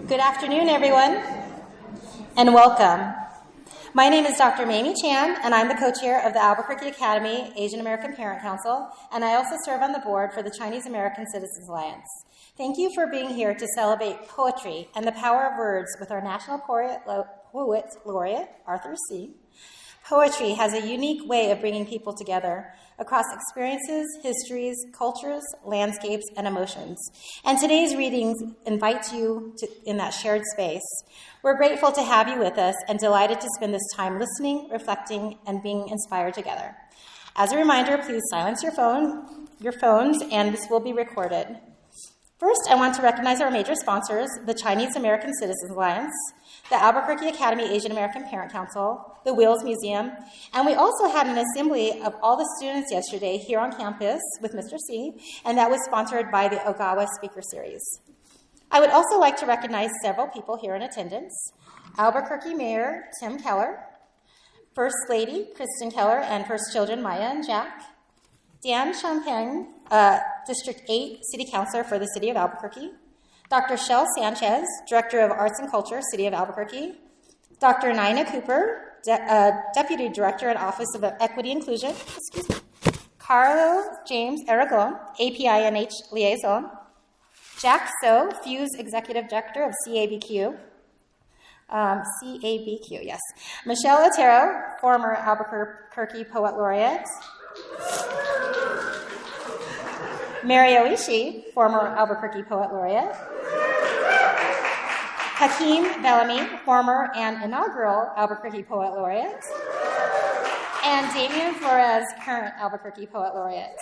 Good afternoon, everyone, and welcome. My name is Dr. Mamie Chan, and I'm the co-chair of the Albuquerque Academy Asian American Parent Council, and I also serve on the board for the Chinese American Citizens Alliance. Thank you for being here to celebrate poetry and the power of words with our National Poet Laureate, Arthur Sze. Poetry has a unique way of bringing people together across experiences, histories, cultures, landscapes, and emotions. And today's readings invite you in that shared space. We're grateful to have you with us and delighted to spend this time listening, reflecting, and being inspired together. As a reminder, please silence your phones, and this will be recorded. First, I want to recognize our major sponsors, the Chinese American Citizens Alliance, the Albuquerque Academy Asian American Parent Council, the Wheels Museum, and we also had an assembly of all the students yesterday here on campus with Mr. Sze, and that was sponsored by the Ogawa Speaker Series. I would also like to recognize several people here in attendance: Albuquerque Mayor Tim Keller, First Lady Kristen Keller, and First Children Maya and Jack, Dan Champagne, District 8 City Councilor for the City of Albuquerque, Dr. Shel Sanchez, Director of Arts and Culture, City of Albuquerque, Dr. Nina Cooper, Deputy Director at Office of Equity Inclusion, Carlo James Aragon, APINH Liaison, Jack So, Fuse Executive Director of CABQ, yes, Michelle Otero, former Albuquerque Poet Laureate, Mario Ishii, former Albuquerque Poet Laureate, Hakeem Bellamy, former and inaugural Albuquerque Poet Laureate, and Damian Flores, current Albuquerque Poet Laureate.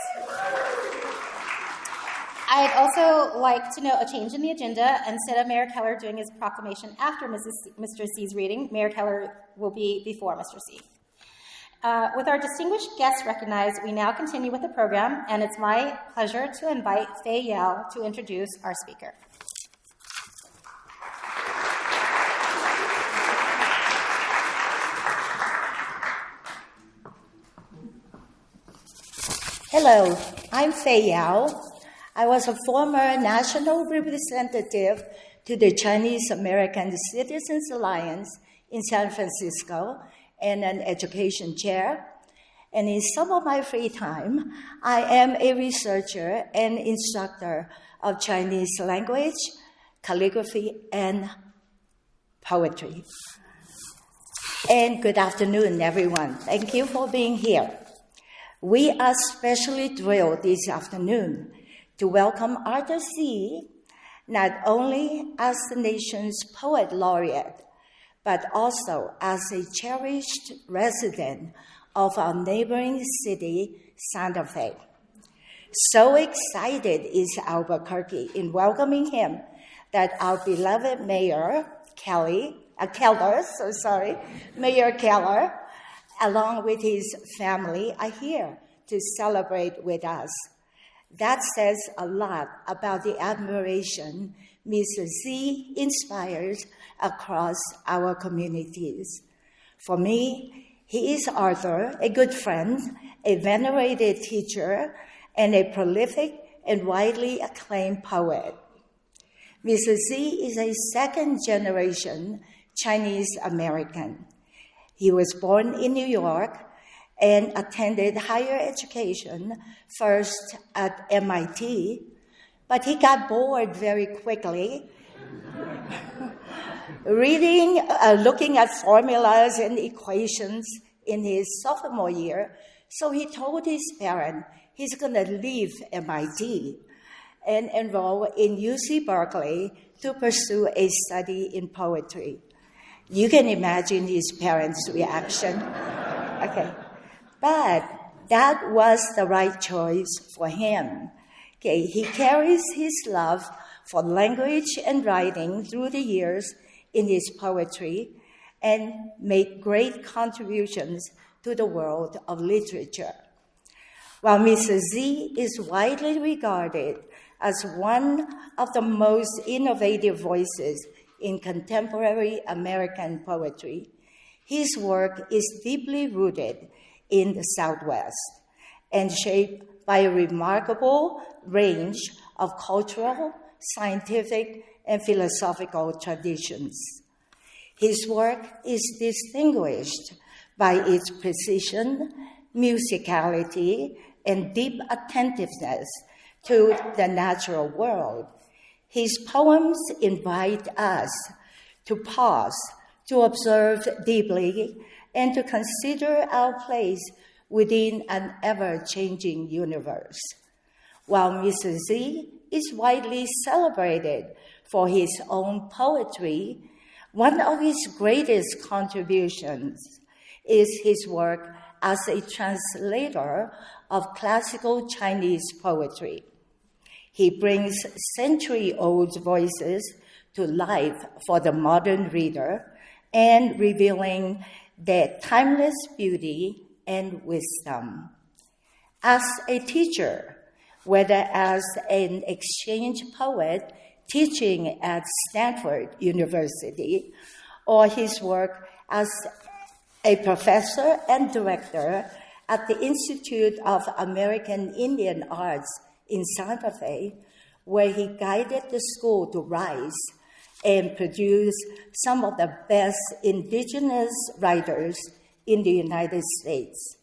I'd also like to note a change in the agenda. Instead of Mayor Keller doing his proclamation after Mr. Se's reading, Mayor Keller will be before Mr. Se. With our distinguished guests recognized, we now continue with the program, and it's my pleasure to invite Fei Yao to introduce our speaker. Hello, I'm Fei Yao. I was a former national representative to the Chinese American Citizens Alliance in San Francisco and an education chair. And in some of my free time, I am a researcher and instructor of Chinese language, calligraphy, and poetry. And good afternoon, everyone. Thank you for being here. We are especially thrilled this afternoon to welcome Arthur Sze, not only as the nation's poet laureate, but also as a cherished resident of our neighboring city, Santa Fe. So excited is Albuquerque in welcoming him that our beloved Mayor Mayor Keller, along with his family, are here to celebrate with us. That says a lot about the admiration Mr. Sze inspires across our communities. For me, he is Arthur, a good friend, a venerated teacher, and a prolific and widely acclaimed poet. Mr. Sze is a second-generation Chinese American. He was born in New York and attended higher education, first at MIT, but he got bored very quickly looking at formulas and equations in his sophomore year. So he told his parents he's going to leave MIT and enroll in UC Berkeley to pursue a study in poetry. You can imagine his parents' reaction. Okay. But that was the right choice for him. Okay, he carries his love for language and writing through the years in his poetry and made great contributions to the world of literature. While Mr. Sze is widely regarded as one of the most innovative voices in contemporary American poetry, his work is deeply rooted in the Southwest and shaped by a remarkable range of cultural, scientific, and philosophical traditions. His work is distinguished by its precision, musicality, and deep attentiveness to the natural world. His poems invite us to pause, to observe deeply, and to consider our place within an ever-changing universe. While Mr. Sze is widely celebrated for his own poetry, one of his greatest contributions is his work as a translator of classical Chinese poetry. He brings century-old voices to life for the modern reader and revealing their timeless beauty and wisdom. As a teacher, whether as an exchange poet teaching at Stanford University, or his work as a professor and director at the Institute of American Indian Arts in Santa Fe, where he guided the school to rise and produce some of the best indigenous writers in the United States.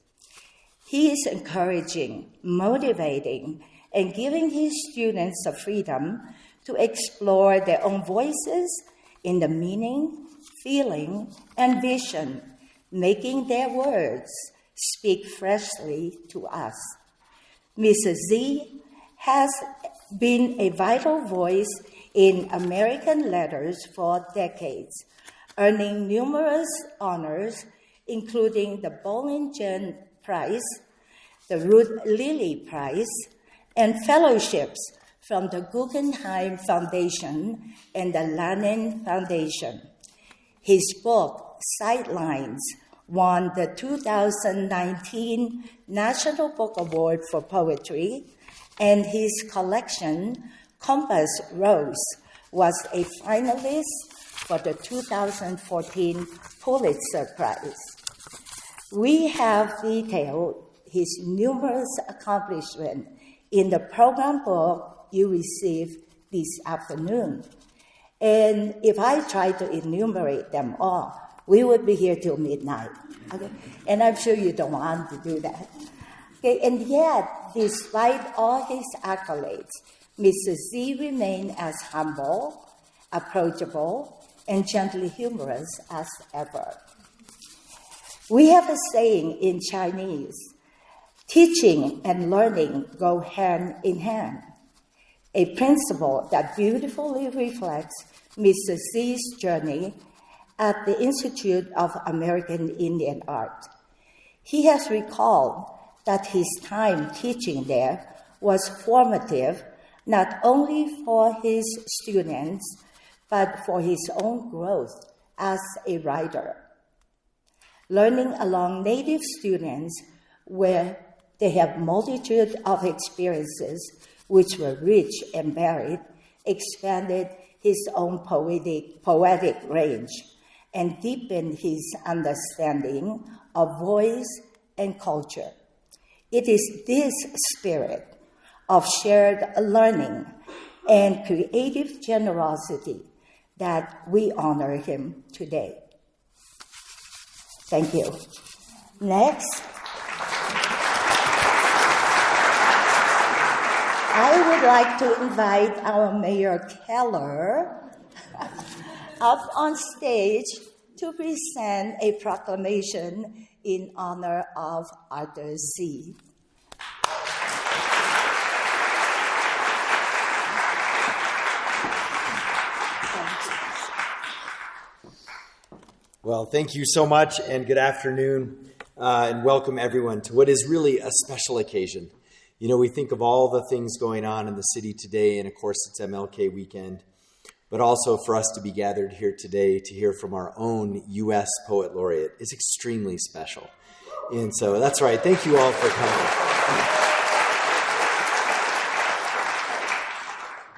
He is encouraging, motivating, and giving his students the freedom to explore their own voices in the meaning, feeling, and vision, making their words speak freshly to us. Mr. Sze has been a vital voice in American letters for decades, earning numerous honors, including the Bollingen Prize, the Ruth Lilly Prize, and fellowships from the Guggenheim Foundation and the Lannan Foundation. His book, Sightlines, won the 2019 National Book Award for Poetry, and his collection, Compass Rose, was a finalist for the 2014 Pulitzer Prize. We have detailed his numerous accomplishments in the program book you received this afternoon. And if I try to enumerate them all, we would be here till midnight. Okay? And I'm sure you don't want to do that. Okay? And yet, despite all his accolades, Mr. Sze remained as humble, approachable, and gently humorous as ever. We have a saying in Chinese, teaching and learning go hand in hand, a principle that beautifully reflects Mr. Sze's journey at the Institute of American Indian Art. He has recalled that his time teaching there was formative not only for his students, but for his own growth as a writer. Learning along native students where they have multitude of experiences which were rich and varied, expanded his own poetic range and deepened his understanding of voice and culture. It is this spirit of shared learning and creative generosity that we honor him today. Thank you. Next, I would like to invite our Mayor Keller up on stage to present a proclamation in honor of Arthur Sze. Well, thank you so much, and good afternoon, and welcome everyone to what is really a special occasion. You know, we think of all the things going on in the city today, and of course it's MLK weekend, but also for us to be gathered here today to hear from our own U.S. Poet Laureate is extremely special. And so that's right. Thank you all for coming.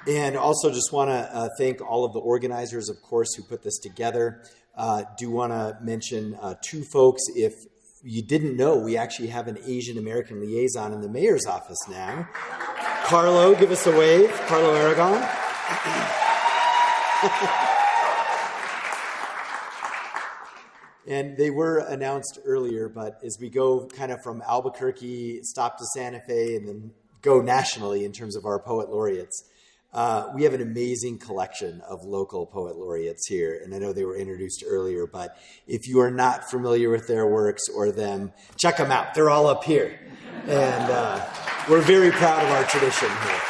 And also just want to thank all of the organizers, of course, who put this together. Do want to mention two folks. If you didn't know, we actually have an Asian American liaison in the mayor's office now. Carlo, give us a wave. Carlo Aragon. And they were announced earlier, but as we go kind of from Albuquerque, stop to Santa Fe, and then go nationally in terms of our poet laureates, we have an amazing collection of local poet laureates here. And I know they were introduced earlier, but if you are not familiar with their works or them, check them out. They're all up here. And we're very proud of our tradition here.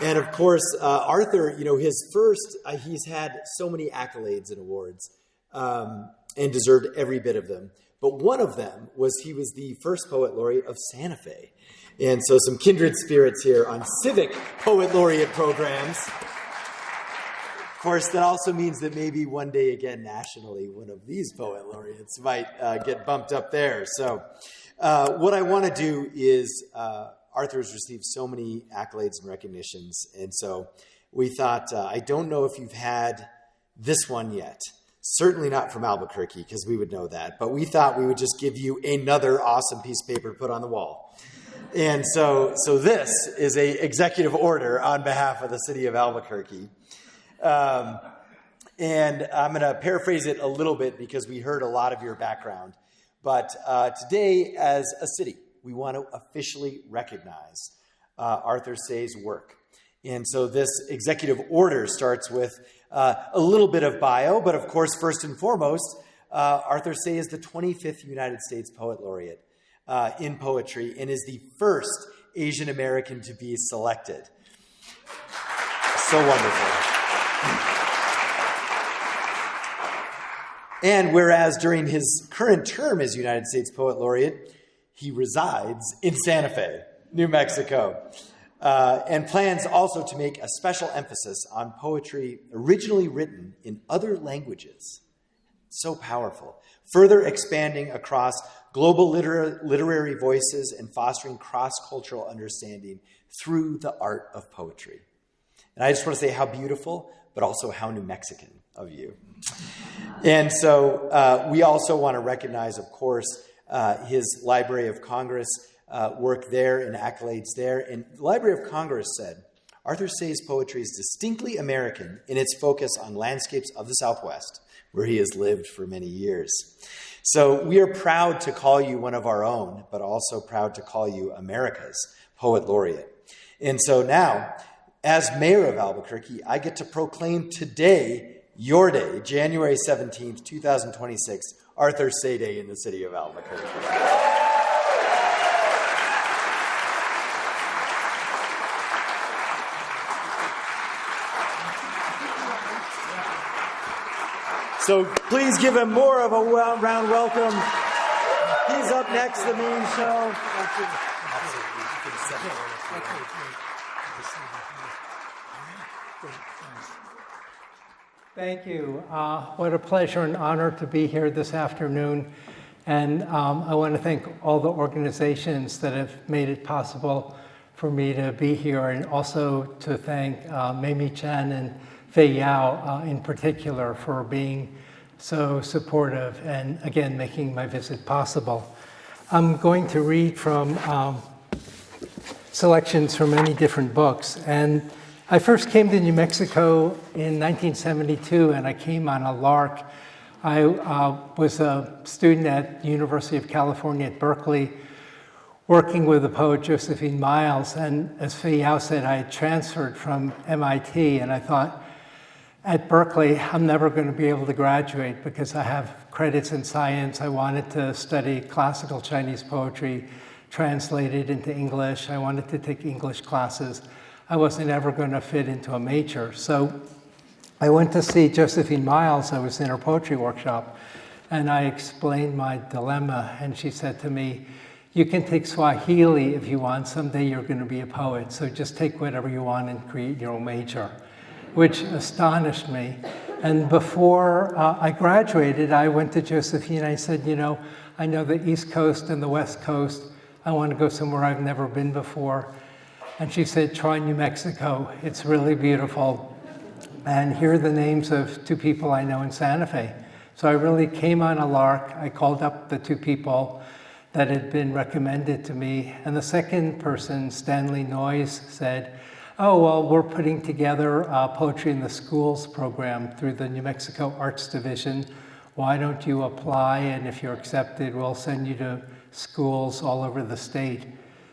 And of course, Arthur, his first, he's had so many accolades and awards and deserved every bit of them. But one of them was he was the first poet laureate of Santa Fe. And so some kindred spirits here on civic poet laureate programs. Of course, that also means that maybe one day again, nationally, one of these poet laureates might get bumped up there. So what I want to do is... Arthur's received so many accolades and recognitions, and so we thought, I don't know if you've had this one yet. Certainly not from Albuquerque, because we would know that, but we thought we would just give you another awesome piece of paper to put on the wall. And so this is an executive order on behalf of the city of Albuquerque. And I'm going to paraphrase it a little bit because we heard a lot of your background. But today, as a city, we want to officially recognize Arthur Se's work. And so this executive order starts with a little bit of bio, but of course, first and foremost, Arthur Sze is the 25th United States Poet Laureate in poetry and is the first Asian American to be selected. So wonderful. And whereas during his current term as United States Poet Laureate, he resides in Santa Fe, New Mexico, and plans also to make a special emphasis on poetry originally written in other languages. So powerful. Further expanding across global literary voices and fostering cross-cultural understanding through the art of poetry. And I just want to say how beautiful, but also how New Mexican of you. And so we also want to recognize, of course, his Library of Congress work there and accolades there. And the Library of Congress said, Arthur Se's poetry is distinctly American in its focus on landscapes of the Southwest, where he has lived for many years. So we are proud to call you one of our own, but also proud to call you America's Poet Laureate. And so now, as mayor of Albuquerque, I get to proclaim today, your day, January 17th, 2026, Arthur Sze Day in the city of Albuquerque. So please give him more of a round welcome. He's up next, the main show. Thank you. What a pleasure and honor to be here this afternoon. And I want to thank all the organizations that have made it possible for me to be here, and also to thank Mamie Chan and Fei Yao in particular for being so supportive and, again, making my visit possible. I'm going to read from selections from many different books. And I first came to New Mexico in 1972, and I came on a lark. I was a student at the University of California at Berkeley, working with the poet Josephine Miles. And as Fei Yao said, I had transferred from MIT, and I thought, at Berkeley, I'm never going to be able to graduate because I have credits in science. I wanted to study classical Chinese poetry, translated into English. I wanted to take English classes. I wasn't ever going to fit into a major. So I went to see Josephine Miles. I was in her poetry workshop, and I explained my dilemma, and she said to me, you can take Swahili if you want. Someday you're going to be a poet, so just take whatever you want and create your own major, which astonished me. And before I graduated, I went to Josephine and I said, you know, I know the East Coast and the West Coast. I want to go somewhere I've never been before. And she said, try New Mexico. It's really beautiful. And here are the names of two people I know in Santa Fe. So I really came on a lark. I called up the two people that had been recommended to me. And the second person, Stanley Noyes, said, Oh, well, we're putting together a Poetry in the Schools program through the New Mexico Arts Division. Why don't you apply? And if you're accepted, we'll send you to schools all over the state.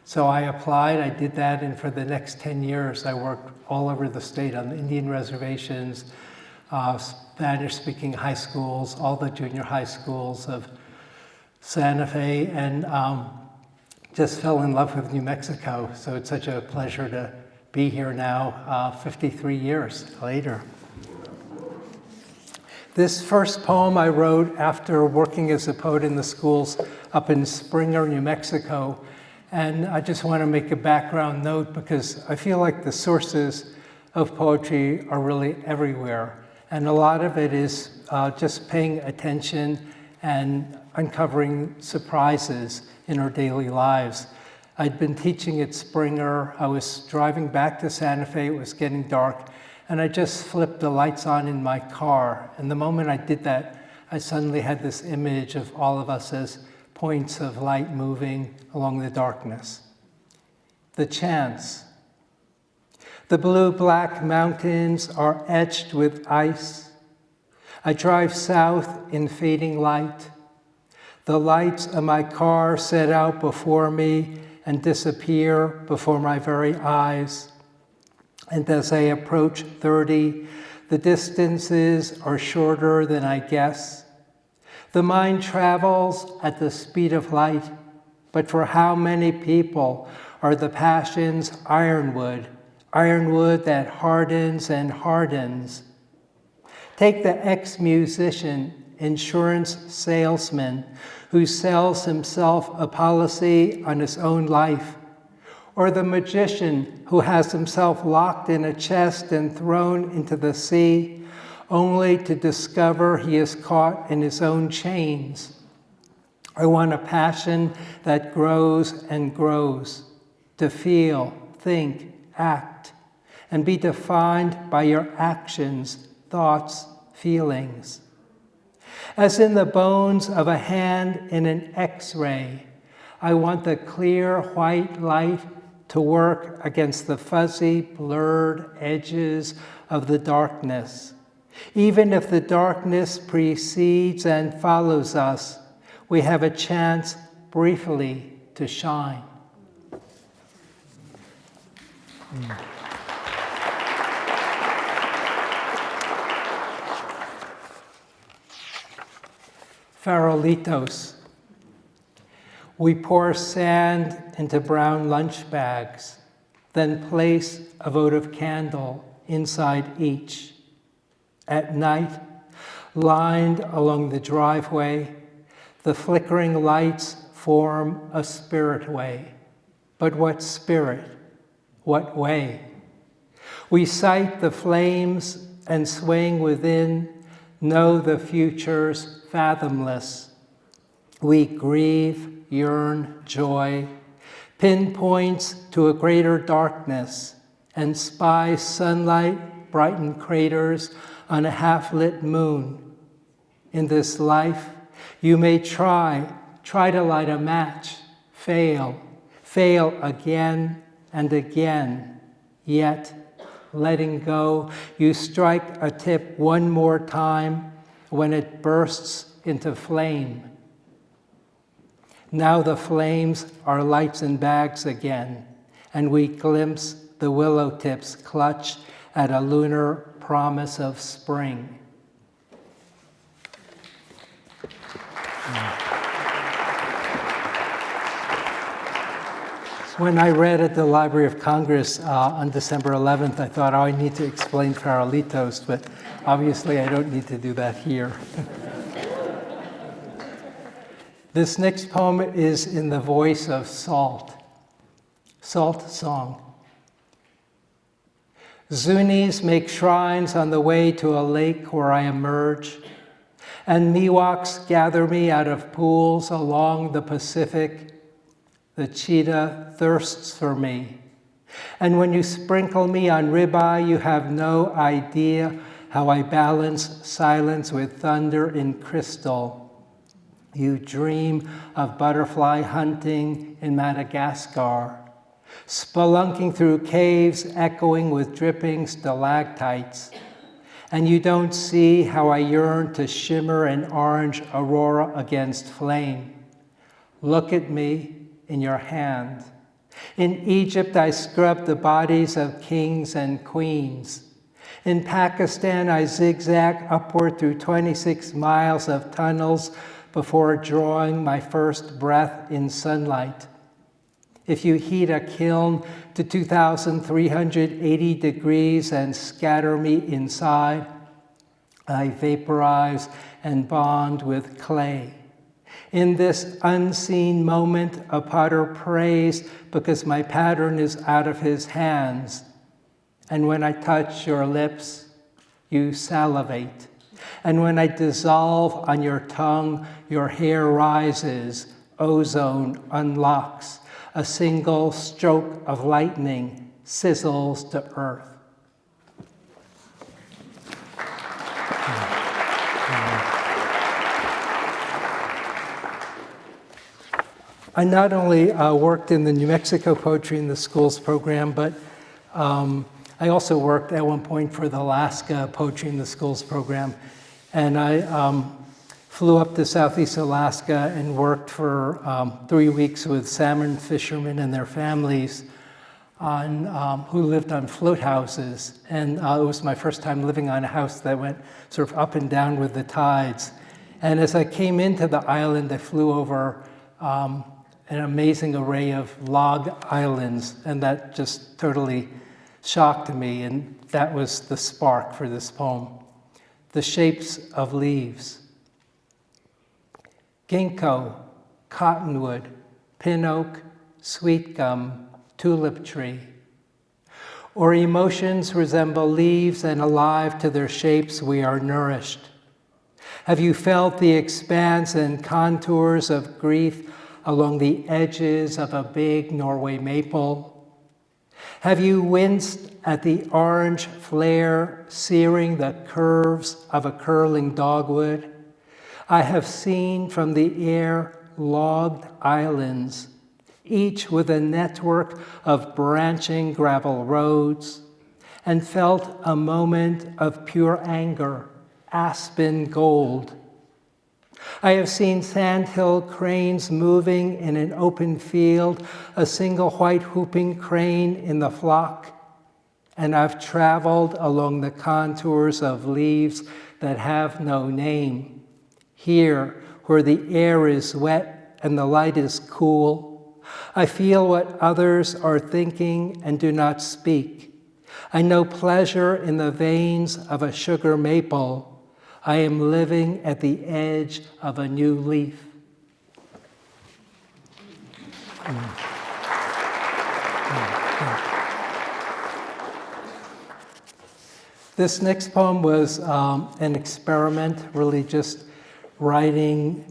So I applied, I did that, and for the next 10 years, I worked all over the state on the Indian reservations, Spanish-speaking high schools, all the junior high schools of Santa Fe, and just fell in love with New Mexico. So it's such a pleasure to be here now, 53 years later. This first poem I wrote after working as a poet in the schools up in Springer, New Mexico. And I just want to make a background note because I feel like the sources of poetry are really everywhere. And a lot of it is just paying attention and uncovering surprises in our daily lives. I'd been teaching at Springer. I was driving back to Santa Fe. It was getting dark. And I just flipped the lights on in my car. And the moment I did that, I suddenly had this image of all of us as points of light moving along the darkness. The chance. The blue-black mountains are etched with ice. I drive south in fading light. The lights of my car set out before me and disappear before my very eyes. And as I approach 30, the distances are shorter than I guess. The mind travels at the speed of light, but for how many people are the passions ironwood, ironwood that hardens and hardens? Take the ex-musician, insurance salesman, who sells himself a policy on his own life, or the magician who has himself locked in a chest and thrown into the sea, only to discover he is caught in his own chains. I want a passion that grows and grows, to feel, think, act, and be defined by your actions, thoughts, feelings. As in the bones of a hand in an X-ray, I want the clear white light to work against the fuzzy, blurred edges of the darkness. Even if the darkness precedes and follows us, we have a chance briefly to shine. Farolitos. We pour sand into brown lunch bags, then place a votive candle inside each. At night, lined along the driveway, the flickering lights form a spirit way. But what spirit? What way? We sight the flames and swaying within, know the future's fathomless. We grieve, yearn, joy, pinpoints to a greater darkness, and spy sunlight brighten craters on a half-lit moon. In this life, you may try to light a match, fail again and again, yet, letting go, you strike a tip one more time when it bursts into flame. Now the flames are lights in bags again, and we glimpse the willow tips clutch at a lunar promise of spring. When I read at the Library of Congress on December 11th, I thought, I need to explain Farolitos, but obviously I don't need to do that here. This next poem is in the voice of Salt. Salt Song. Zunis make shrines on the way to a lake where I emerge, and Miwoks gather me out of pools along the Pacific. The cheetah thirsts for me. And when you sprinkle me on ribeye, you have no idea how I balance silence with thunder in crystal. You dream of butterfly hunting in Madagascar. spelunking through caves echoing with dripping stalactites. And you don't see how I yearn to shimmer an orange aurora against flame. Look at me in your hand. In Egypt, I scrubbed the bodies of kings and queens. In Pakistan, I zigzag upward through 26 miles of tunnels before drawing my first breath in sunlight. If you heat a kiln to 2,380 degrees and scatter me inside, I vaporize and bond with clay. In this unseen moment, a potter prays because my pattern is out of his hands. And when I touch your lips, you salivate. And when I dissolve on your tongue, your hair rises, ozone unlocks. A single stroke of lightning sizzles to earth. I not only worked in the New Mexico Poetry in the Schools program, but I also worked at one point for the Alaska Poetry in the Schools program. And I flew up to Southeast Alaska and worked for 3 weeks with salmon fishermen and their families who lived on float houses. And it was my first time living on a house that went sort of up and down with the tides. And as I came into the island, I flew over an amazing array of log islands, and that just totally shocked me, and that was the spark for this poem. The shapes of leaves. Ginkgo, cottonwood, pin oak, sweet gum, tulip tree. Or emotions resemble leaves, and alive to their shapes we are nourished. Have you felt the expanse and contours of grief along the edges of a big Norway maple? Have you winced at the orange flare searing the curves of a curling dogwood? I have seen from the air logged islands, each with a network of branching gravel roads, and felt a moment of pure anger, aspen gold. I have seen sandhill cranes moving in an open field, a single white whooping crane in the flock, and I've traveled along the contours of leaves that have no name. Here, where the air is wet and the light is cool, I feel what others are thinking and do not speak. I know pleasure in the veins of a sugar maple. I am living at the edge of a new leaf. This next poem was an experiment, really just writing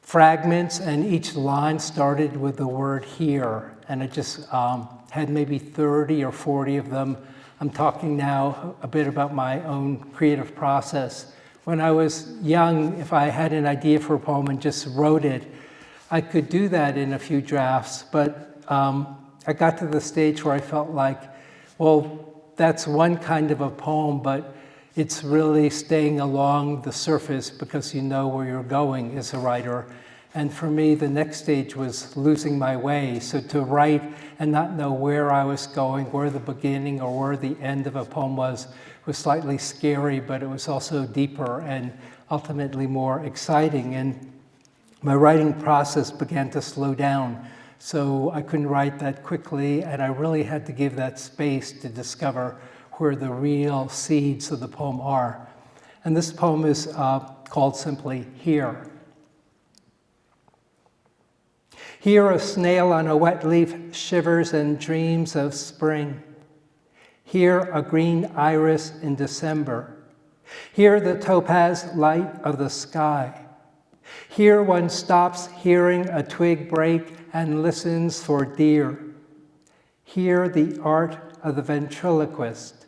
fragments, and each line started with the word here, and it just had maybe 30 or 40 of them. I'm talking now a bit about my own creative process. When I was young, if I had an idea for a poem and just wrote it, I could do that in a few drafts, but I got to the stage where I felt like, well, that's one kind of a poem, but it's really staying along the surface because you know where you're going as a writer. And for me, the next stage was losing my way. So to write and not know where I was going, where the beginning or where the end of a poem was slightly scary, but it was also deeper and ultimately more exciting. And my writing process began to slow down. So I couldn't write that quickly, and I really had to give that space to discover where the real seeds of the poem are. And this poem is called simply Here. Here a snail on a wet leaf shivers and dreams of spring. Here a green iris in December. Here the topaz light of the sky. Here one stops hearing a twig break and listens for deer. Here the art of the ventriloquist.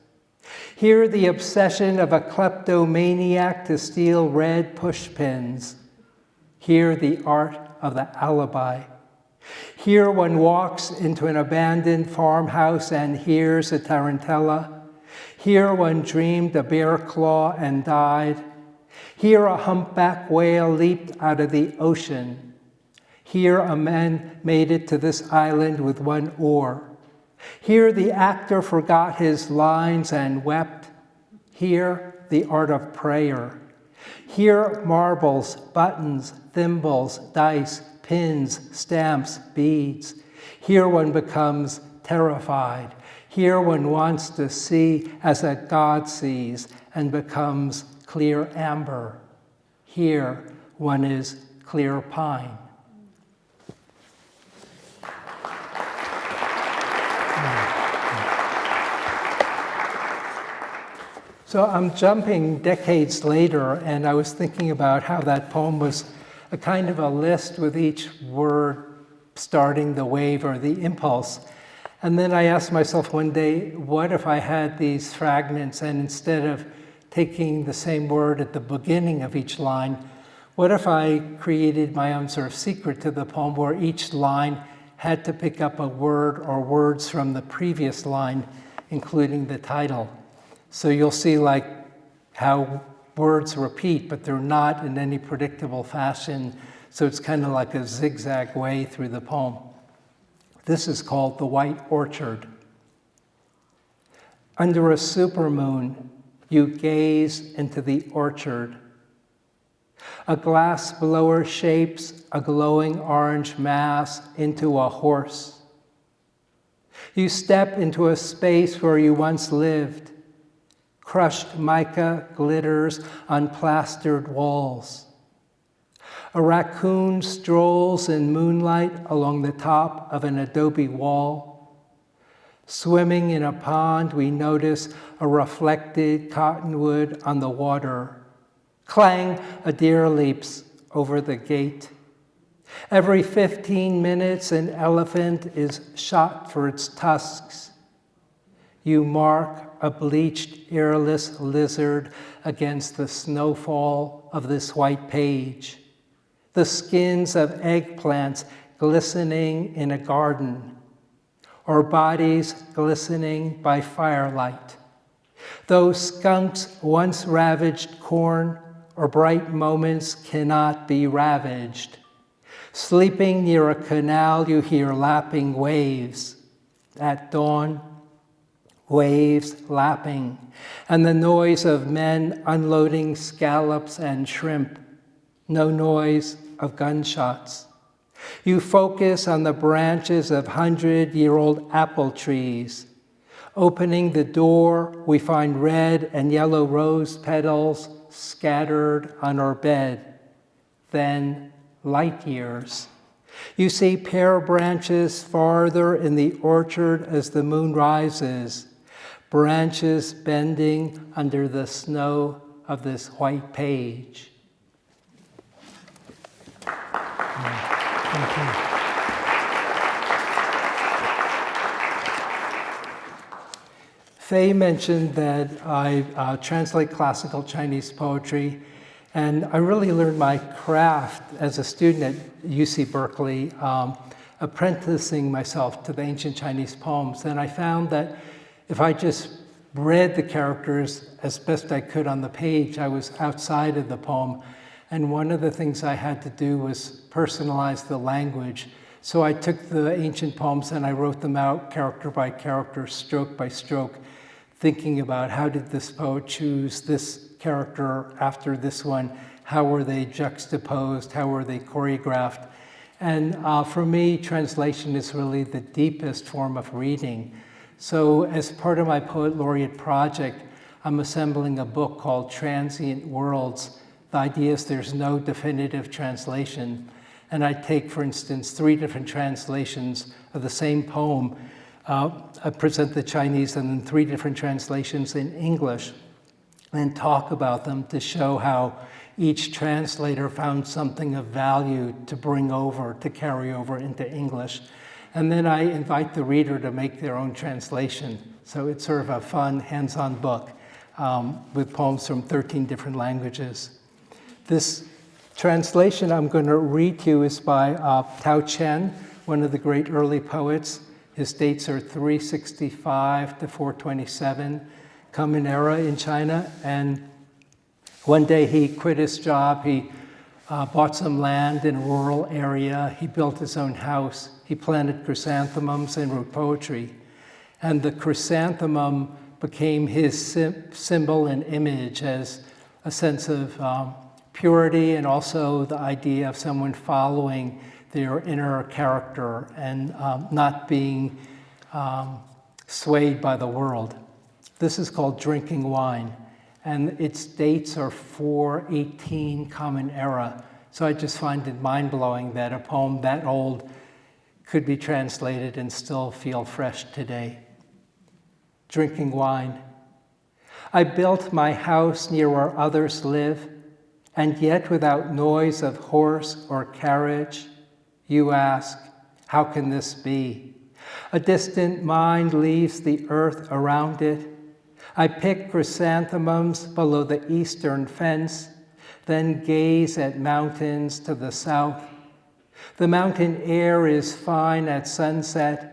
Here the obsession of a kleptomaniac to steal red pushpins. Here the art of the alibi. Here one walks into an abandoned farmhouse and hears a tarantella. Here one dreamed a bear claw and died. Here a humpback whale leaped out of the ocean. Here a man made it to this island with one oar. Here the actor forgot his lines and wept. Here the art of prayer. Here marbles, buttons, thimbles, dice, pins, stamps, beads. Here one becomes terrified. Here one wants to see as a God sees and becomes clear amber. Here one is clear pine. So I'm jumping decades later, and I was thinking about how that poem was a kind of a list with each word starting the wave or the impulse. And then I asked myself one day, what if I had these fragments and instead of taking the same word at the beginning of each line, what if I created my own sort of secret to the poem where each line had to pick up a word or words from the previous line, including the title. So you'll see like how words repeat, but they're not in any predictable fashion. So it's kind of like a zigzag way through the poem. This is called The White Orchard. Under a supermoon, you gaze into the orchard. A glass blower shapes a glowing orange mass into a horse. You step into a space where you once lived. Crushed mica glitters on plastered walls. A raccoon strolls in moonlight along the top of an adobe wall. Swimming in a pond, we notice a reflected cottonwood on the water. Clang, a deer leaps over the gate. Every 15 minutes, an elephant is shot for its tusks. You mark a bleached, earless lizard against the snowfall of this white page. The skins of eggplants glistening in a garden, or bodies glistening by firelight. Those skunks once ravaged corn, or bright moments cannot be ravaged. Sleeping near a canal, you hear lapping waves. At dawn, waves lapping, and the noise of men unloading scallops and shrimp. No noise of gunshots. You focus on the branches of 100-year-old apple trees. Opening the door, we find red and yellow rose petals scattered on our bed. Then light years. You see pear branches farther in the orchard as the moon rises, branches bending under the snow of this white page. Thank you. Faye mentioned that I translate classical Chinese poetry, and I really learned my craft as a student at UC Berkeley, apprenticing myself to the ancient Chinese poems. And I found that if I just read the characters as best I could on the page, I was outside of the poem. And one of the things I had to do was personalize the language. So I took the ancient poems and I wrote them out character by character, stroke by stroke, thinking about how did this poet choose this character after this one, how were they juxtaposed, how were they choreographed. And for me, translation is really the deepest form of reading. So as part of my Poet Laureate project, I'm assembling a book called Transient Worlds. The idea is there's no definitive translation. And I take, for instance, 3 different translations of the same poem. I present the Chinese and then 3 different translations in English and talk about them to show how each translator found something of value to bring over, to carry over into English. And then I invite the reader to make their own translation. So it's sort of a fun, hands-on book with poems from 13 different languages. This translation I'm going to read to you is by Tao Chen, one of the great early poets. His dates are 365 to 427, Common Era in China. And one day he quit his job. He bought some land in a rural area. He built his own house. He planted chrysanthemums and wrote poetry. And the chrysanthemum became his symbol and image as a sense of purity, and also the idea of someone following their inner character and not being swayed by the world. This is called Drinking Wine, and its dates are 418 Common Era. So I just find it mind-blowing that a poem that old could be translated and still feel fresh today. Drinking wine. I built my house near where others live, and yet without noise of horse or carriage. You ask, how can this be? A distant mind leaves the earth around it. I pick chrysanthemums below the eastern fence, then gaze at mountains to the south. The mountain air is fine at sunset.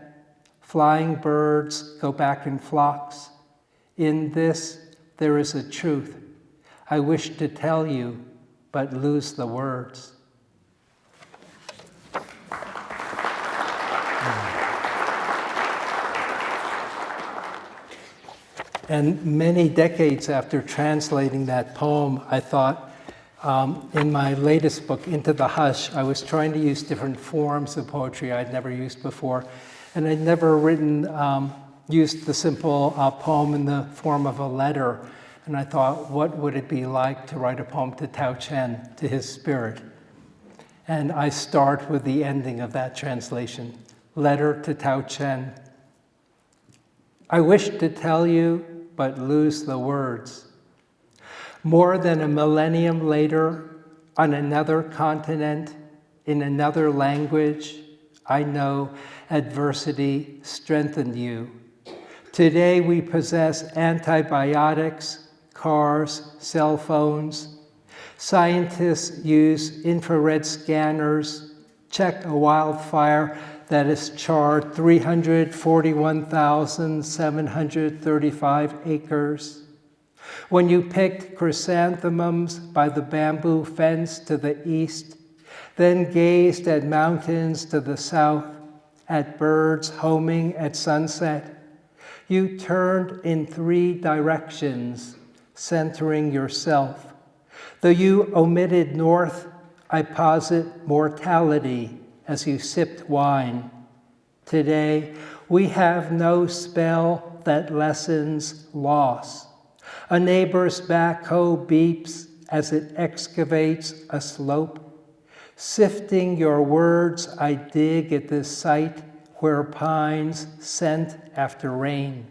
Flying birds go back in flocks. In this, there is a truth. I wish to tell you, but lose the words. And many decades after translating that poem, I thought, in my latest book, Into the Hush, I was trying to use different forms of poetry I'd never used before. And I'd never used the simple poem in the form of a letter. And I thought, what would it be like to write a poem to Tao Chen, to his spirit? And I start with the ending of that translation. Letter to Tao Chen. I wish to tell you, but lose the words. More than a millennium later, on another continent, in another language, I know adversity strengthened you. Today we possess antibiotics, cars, cell phones. Scientists use infrared scanners, check a wildfire that has charred 341,735 acres. When you picked chrysanthemums by the bamboo fence to the east, then gazed at mountains to the south, at birds homing at sunset, you turned in 3 directions, centering yourself. Though you omitted north, I posit mortality as you sipped wine. Today, we have no spell that lessens loss. A neighbor's backhoe beeps as it excavates a slope. Sifting your words, I dig at this site where pines scent after rain.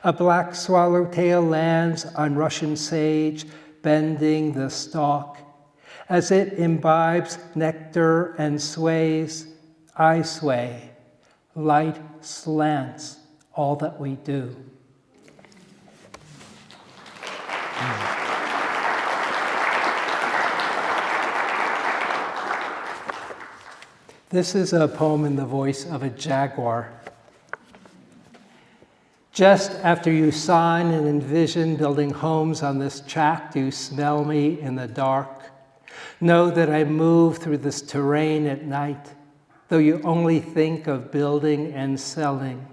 A black swallowtail lands on Russian sage, bending the stalk. As it imbibes nectar and sways, I sway. Light slants all that we do. This is a poem in the voice of a jaguar. Just after you sign and envision building homes on this tract, you smell me in the dark. Know that I move through this terrain at night, though you only think of building and selling.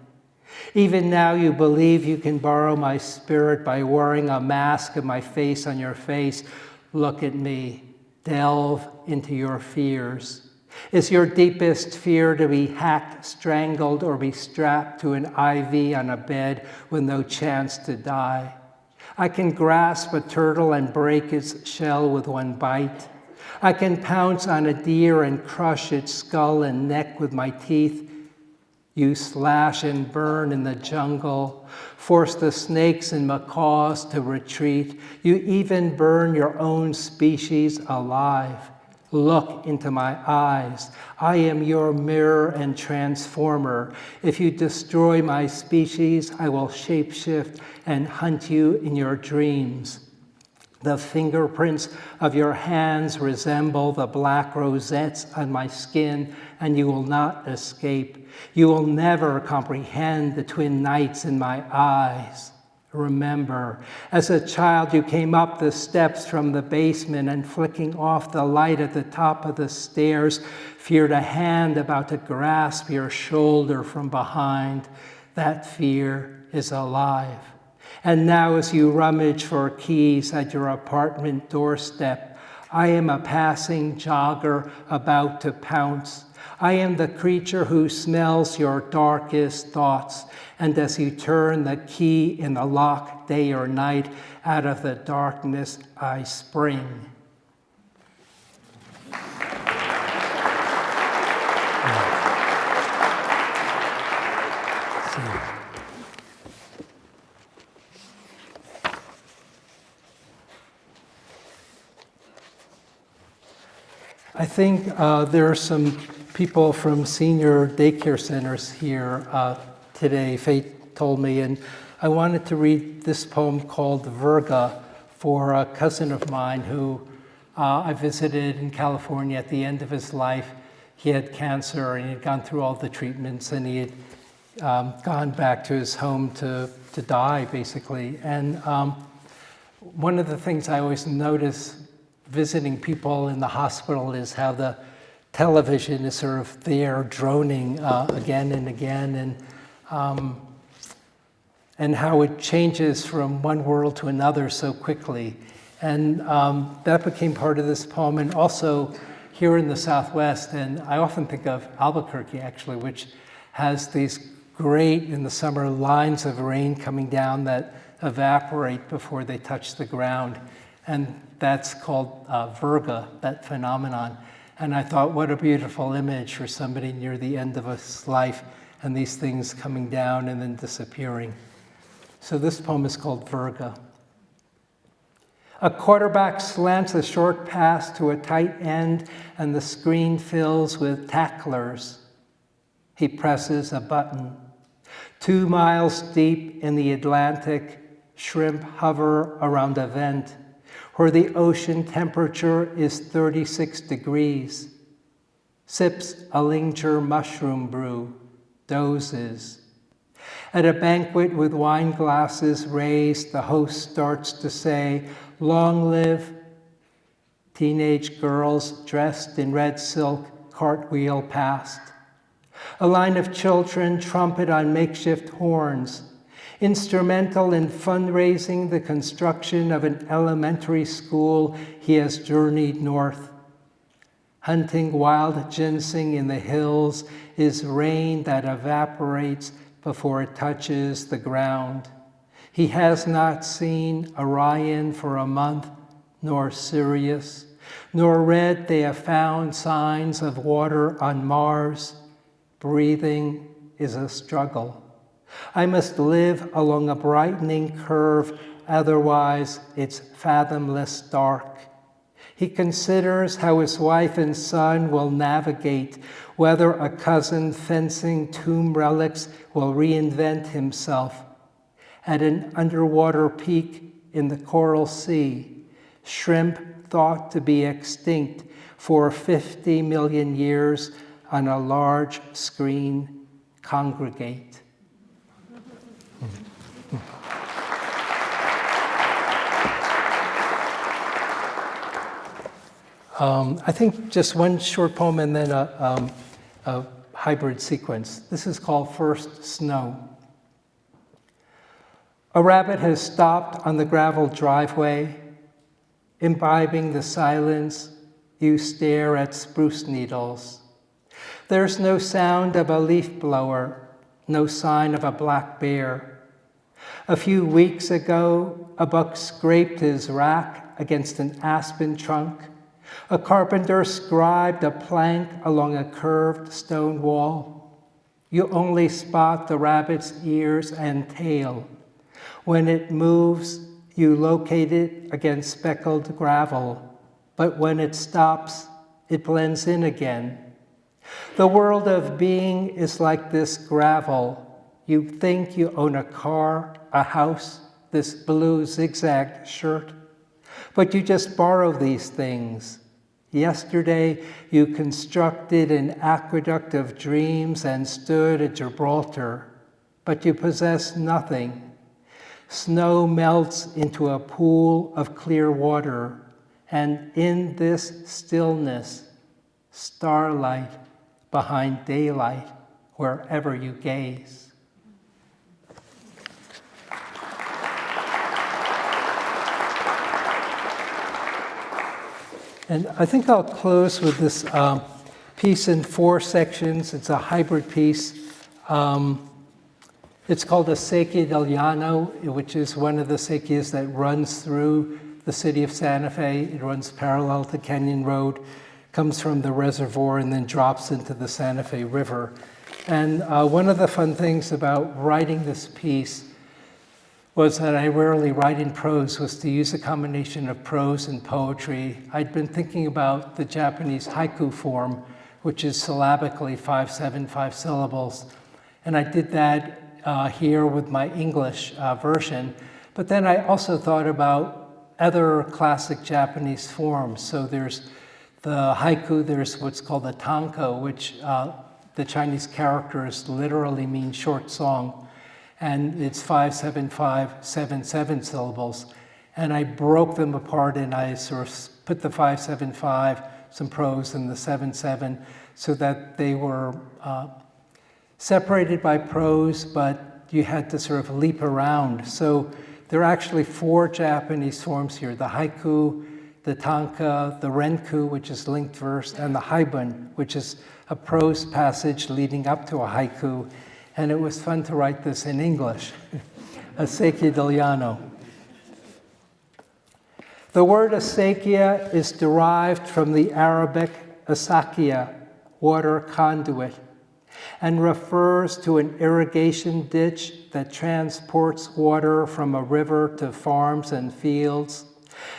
Even now you believe you can borrow my spirit by wearing a mask of my face on your face. Look at me. Delve into your fears. Is your deepest fear to be hacked, strangled, or be strapped to an IV on a bed with no chance to die? I can grasp a turtle and break its shell with one bite. I can pounce on a deer and crush its skull and neck with my teeth. You slash and burn in the jungle, force the snakes and macaws to retreat. You even burn your own species alive. Look into my eyes. I am your mirror and transformer. If you destroy my species, I will shapeshift and hunt you in your dreams. The fingerprints of your hands resemble the black rosettes on my skin, and you will not escape. You will never comprehend the twin nights in my eyes. Remember, as a child, you came up the steps from the basement and flicking off the light at the top of the stairs, feared a hand about to grasp your shoulder from behind. That fear is alive. And now as you rummage for keys at your apartment doorstep, I am a passing jogger about to pounce. I am the creature who smells your darkest thoughts. And as you turn the key in the lock day or night, out of the darkness I spring. I think there are some people from senior daycare centers here today, Faith told me, and I wanted to read this poem called Virga for a cousin of mine who I visited in California at the end of his life. He had cancer and he had gone through all the treatments and he had gone back to his home to die, basically. And one of the things I always notice visiting people in the hospital is how the television is sort of there droning again and again, and how it changes from one world to another so quickly. And that became part of this poem. And also here in the Southwest, and I often think of Albuquerque actually, which has these great, in the summer, lines of rain coming down that evaporate before they touch the ground. And that's called Virga, that phenomenon. And I thought, what a beautiful image for somebody near the end of his life and these things coming down and then disappearing. So this poem is called Virga. A quarterback slants a short pass to a tight end and the screen fills with tacklers. He presses a button. 2 miles deep in the Atlantic, shrimp hover around a vent where the ocean temperature is 36 degrees, sips a linger mushroom brew, dozes. At a banquet with wine glasses raised, the host starts to say, "Long live." Teenage girls dressed in red silk cartwheel past. A line of children trumpet on makeshift horns, instrumental in fundraising the construction of an elementary school. He has journeyed north. Hunting wild ginseng in the hills is rain that evaporates before it touches the ground. He has not seen Orion for a month, nor Sirius, nor read they have found signs of water on Mars. Breathing is a struggle. I must live along a brightening curve, otherwise it's fathomless dark. He considers how his wife and son will navigate, whether a cousin fencing tomb relics will reinvent himself. At an underwater peak in the Coral Sea, shrimp thought to be extinct for 50 million years on a large screen congregate. I think just one short poem and then a hybrid sequence. This is called First Snow. A rabbit has stopped on the gravel driveway. Imbibing the silence, you stare at spruce needles. There's no sound of a leaf blower, no sign of a black bear. A few weeks ago, a buck scraped his rack against an aspen trunk. A carpenter scribed a plank along a curved stone wall. You only spot the rabbit's ears and tail. When it moves, you locate it against speckled gravel. But when it stops, it blends in again. The world of being is like this gravel. You think you own a car, a house, this blue zigzag shirt. But you just borrow these things. Yesterday, you constructed an aqueduct of dreams and stood at Gibraltar, but you possess nothing. Snow melts into a pool of clear water, and in this stillness, starlight behind daylight, wherever you gaze. And I think I'll close with this piece in 4 sections. It's a hybrid piece. It's called the Acequia del Llano, which is one of the acequias that runs through the city of Santa Fe. It runs parallel to Canyon Road, comes from the reservoir, and then drops into the Santa Fe River. And one of the fun things about writing this piece was that I rarely write in prose, was to use a combination of prose and poetry. I'd been thinking about the Japanese haiku form, which is syllabically 5 syllables. And I did that here with my English version. But then I also thought about other classic Japanese forms. So there's the haiku, there's what's called the tanko, which the Chinese characters literally mean short song. And it's 5, 7, 7 syllables. And I broke them apart and I sort of put the 5, 7, 5, some prose, and the 7, 7, so that they were separated by prose, but you had to sort of leap around. So there are actually 4 Japanese forms here: the haiku, the tanka, the renku, which is linked verse, and the haibun, which is a prose passage leading up to a haiku. And it was fun to write this in English, Acequia del Llano. The word acequia is derived from the Arabic asakia, water conduit, and refers to an irrigation ditch that transports water from a river to farms and fields,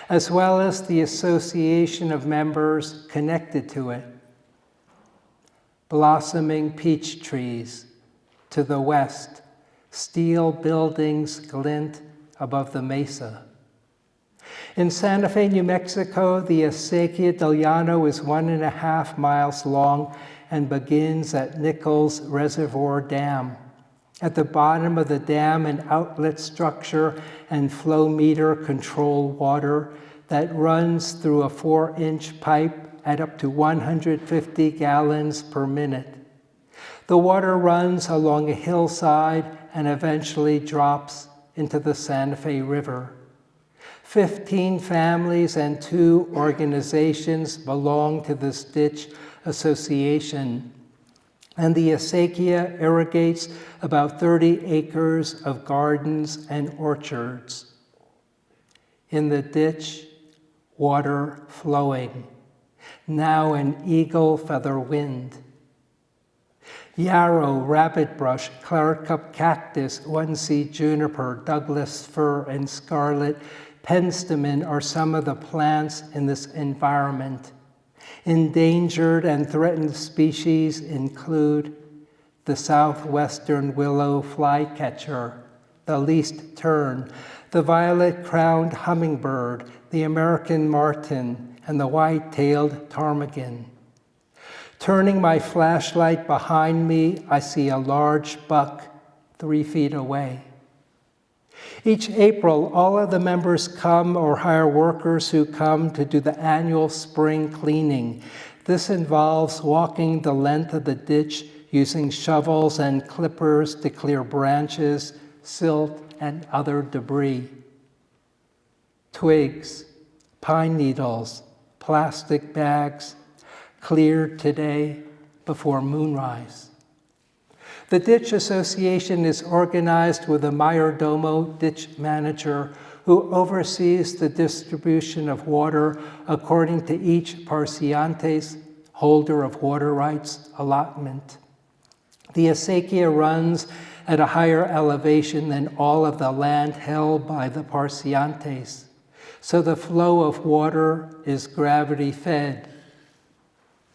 as well as the association of members connected to it. Blossoming peach trees. To the west, steel buildings glint above the mesa. In Santa Fe, New Mexico, the Acequia del Llano is 1.5 miles long and begins at Nichols Reservoir Dam. At the bottom of the dam, an outlet structure and flow meter control water that runs through a 4-inch pipe at up to 150 gallons per minute. The water runs along a hillside and eventually drops into the Santa Fe River. 15 families and 2 organizations belong to this ditch association, and the acequia irrigates about 30 acres of gardens and orchards. In the ditch, water flowing, now an eagle feather wind. Yarrow, rabbitbrush, claret-cup cactus, one-sea juniper, Douglas fir, and scarlet penstemon are some of the plants in this environment. Endangered and threatened species include the southwestern willow flycatcher, the least tern, the violet-crowned hummingbird, the American martin, and the white-tailed ptarmigan. Turning my flashlight behind me, I see a large buck 3 feet away. Each April, all of the members come or hire workers who come to do the annual spring cleaning. This involves walking the length of the ditch using shovels and clippers to clear branches, silt, and other debris. Twigs, pine needles, plastic bags, cleared today before moonrise. The Ditch Association is organized with a mayordomo ditch manager who oversees the distribution of water according to each parciante's, holder of water rights, allotment. The acequia runs at a higher elevation than all of the land held by the parciantes, so the flow of water is gravity-fed.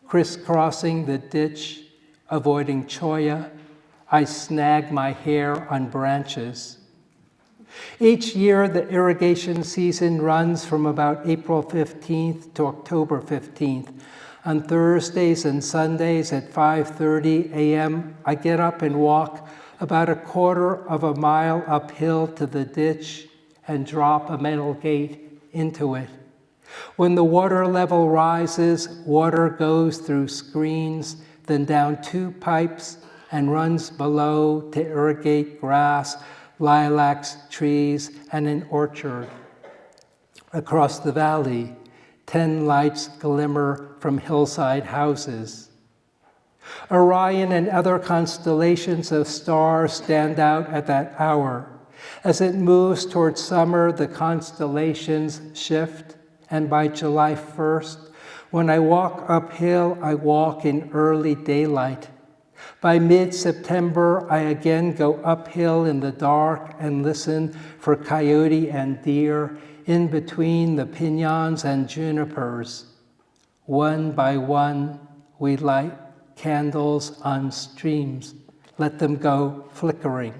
Crisscrossing the ditch, avoiding cholla, I snag my hair on branches. Each year, the irrigation season runs from about April 15th to October 15th. On Thursdays and Sundays at 5:30 a.m., I get up and walk about a quarter of a mile uphill to the ditch and drop a metal gate into it. When the water level rises, water goes through screens, then down 2 pipes and runs below to irrigate grass, lilacs, trees, and an orchard. Across the valley, 10 lights glimmer from hillside houses. Orion and other constellations of stars stand out at that hour. As it moves towards summer, the constellations shift, and by July 1st, when I walk uphill, I walk in early daylight. By mid-September, I again go uphill in the dark and listen for coyote and deer in between the piñons and junipers. One by one, we light candles on streams, let them go flickering.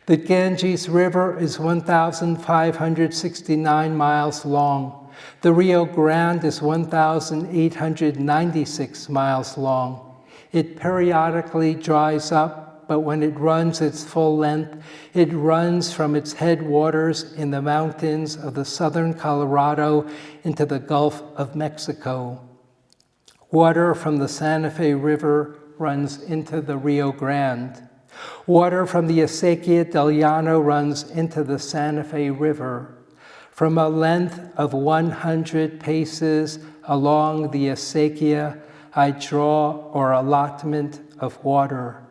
The Ganges River is 1,569 miles long. The Rio Grande is 1,896 miles long. It periodically dries up, but when it runs its full length, it runs from its headwaters in the mountains of the southern Colorado into the Gulf of Mexico. Water from the Santa Fe River runs into the Rio Grande. Water from the Acequia del Llano runs into the Santa Fe River. From a length of 100 paces along the Acequia, I draw or allotment of water.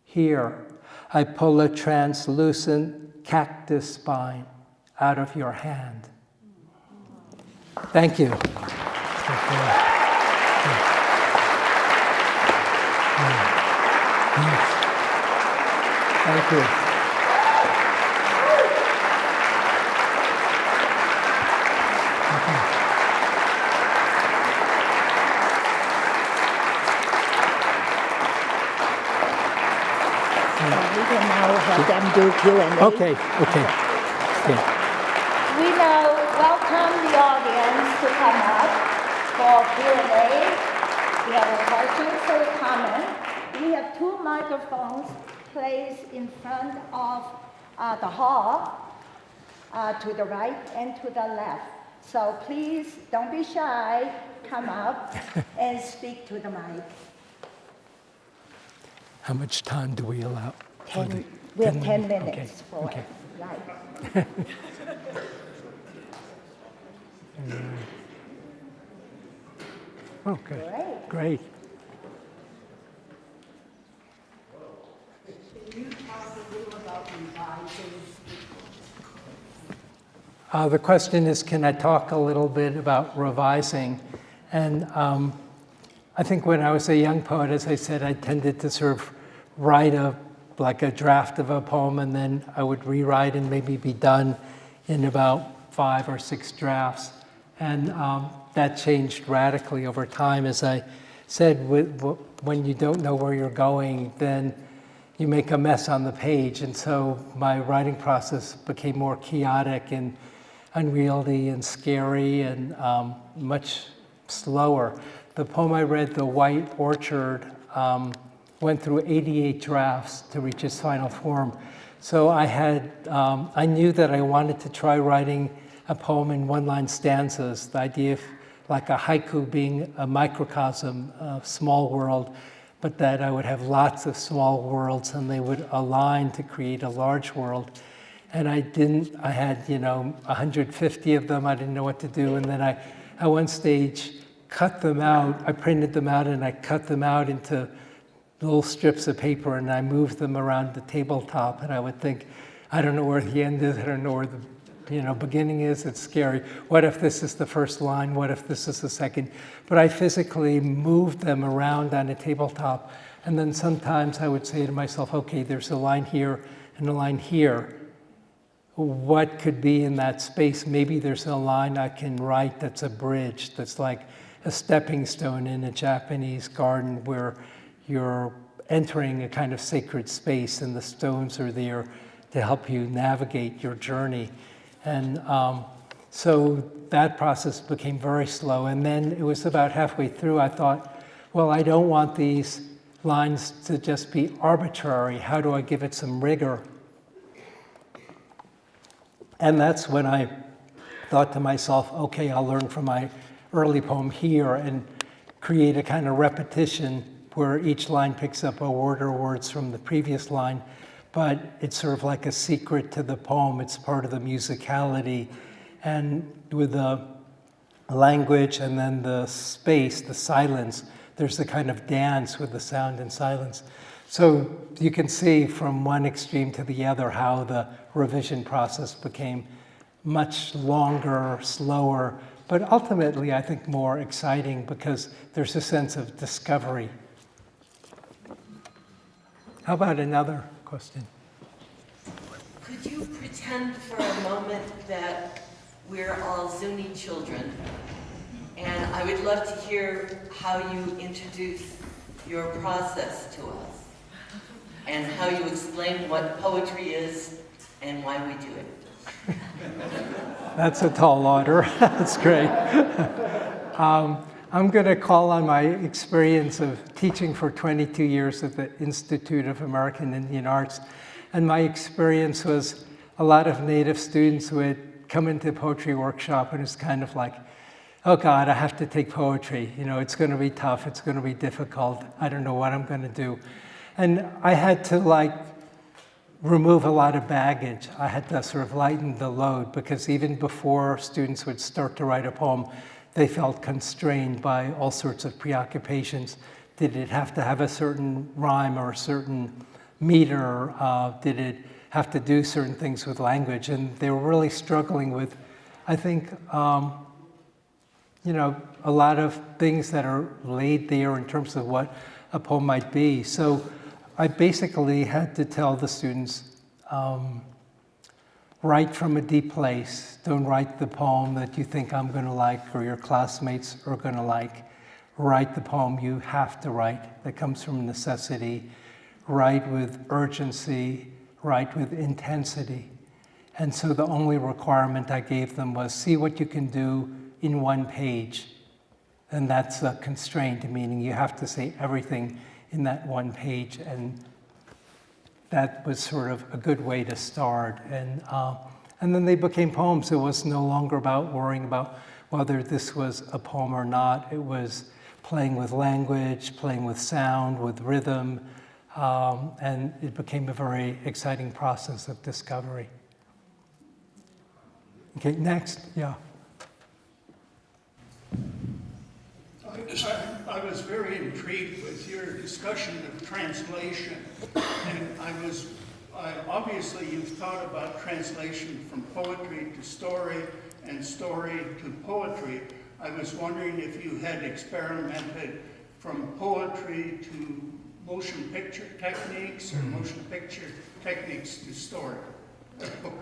Here, I pull a translucent cactus spine out of your hand. Thank you. Thank you. We can now have them do Q&A. Okay. We now welcome the audience to come up for Q&A. We have a question or a comment. We have 2 microphones placed in front of the hall, to the right and to the left. So please don't be shy, come up and speak to the mic. How much time do we allow? We have 10 minutes for Okay. live. Okay. Great. Great. Can you talk a little about revising? The question is, can I talk a little bit about revising? And I think when I was a young poet, as I said, I tended to sort of write a draft of a poem, and then I would rewrite and maybe be done in about 5 or 6 drafts. And that changed radically over time. As I said, when you don't know where you're going, then you make a mess on the page. And so my writing process became more chaotic and unwieldy and scary and much slower. The poem I read, The White Orchard, went through 88 drafts to reach its final form. So I knew that I wanted to try writing a poem in 1-line stanzas, the idea of like a haiku being a microcosm, a small world, but that I would have lots of small worlds and they would align to create a large world. And I had 150 of them, I didn't know what to do, and then I, at one stage, cut them out. I printed them out and I cut them out into little strips of paper and I moved them around the tabletop, and I would think, I don't know where the end is, I don't know where the beginning is, it's scary. What if this is the first line? What if this is the second? But I physically moved them around on a tabletop, and then sometimes I would say to myself, okay, there's a line here and a line here. What could be in that space? Maybe there's a line I can write that's a bridge, that's like a stepping stone in a Japanese garden where you're entering a kind of sacred space and the stones are there to help you navigate your journey. And so that process became very slow. And then it was about halfway through, I thought, well, I don't want these lines to just be arbitrary. How do I give it some rigor? And that's when I thought to myself, okay, I'll learn from my early poem here and create a kind of repetition where each line picks up a word or words from the previous line, but it's sort of like a secret to the poem. It's part of the musicality. And with the language and then the space, the silence, there's a kind of dance with the sound and silence. So you can see from one extreme to the other how the revision process became much longer, slower, but ultimately I think more exciting because there's a sense of discovery. How about another question? Could you pretend for a moment that we're all Zuni children? And I would love to hear how you introduce your process to us and how you explain what poetry is and why we do it. That's a tall order. That's great. I'm going to call on my experience of teaching for 22 years at the Institute of American Indian Arts. And my experience was a lot of Native students would come into a poetry workshop and it's kind of like, oh God, I have to take poetry. You know, it's going to be tough. It's going to be difficult. I don't know what I'm going to do. And I had to remove a lot of baggage. I had to sort of lighten the load because even before students would start to write a poem, they felt constrained by all sorts of preoccupations. Did it have to have a certain rhyme or a certain meter? Did it have to do certain things with language? And they were really struggling with, I think, a lot of things that are laid there in terms of what a poem might be. So I basically had to tell the students, write from a deep place. Don't write the poem that you think I'm going to like or your classmates are going to like. Write the poem you have to write that comes from necessity. Write with urgency. Write with intensity. And so the only requirement I gave them was see what you can do in one page. And that's a constraint, meaning you have to say everything in that one page. And that was sort of a good way to start. And then they became poems. It was no longer about worrying about whether this was a poem or not. It was playing with language, playing with sound, with rhythm. And it became a very exciting process of discovery. Okay, next, yeah. I was very intrigued with your discussion of translation, and obviously you've thought about translation from poetry to story and story to poetry. I was wondering if you had experimented from poetry to motion picture techniques or motion picture techniques to story.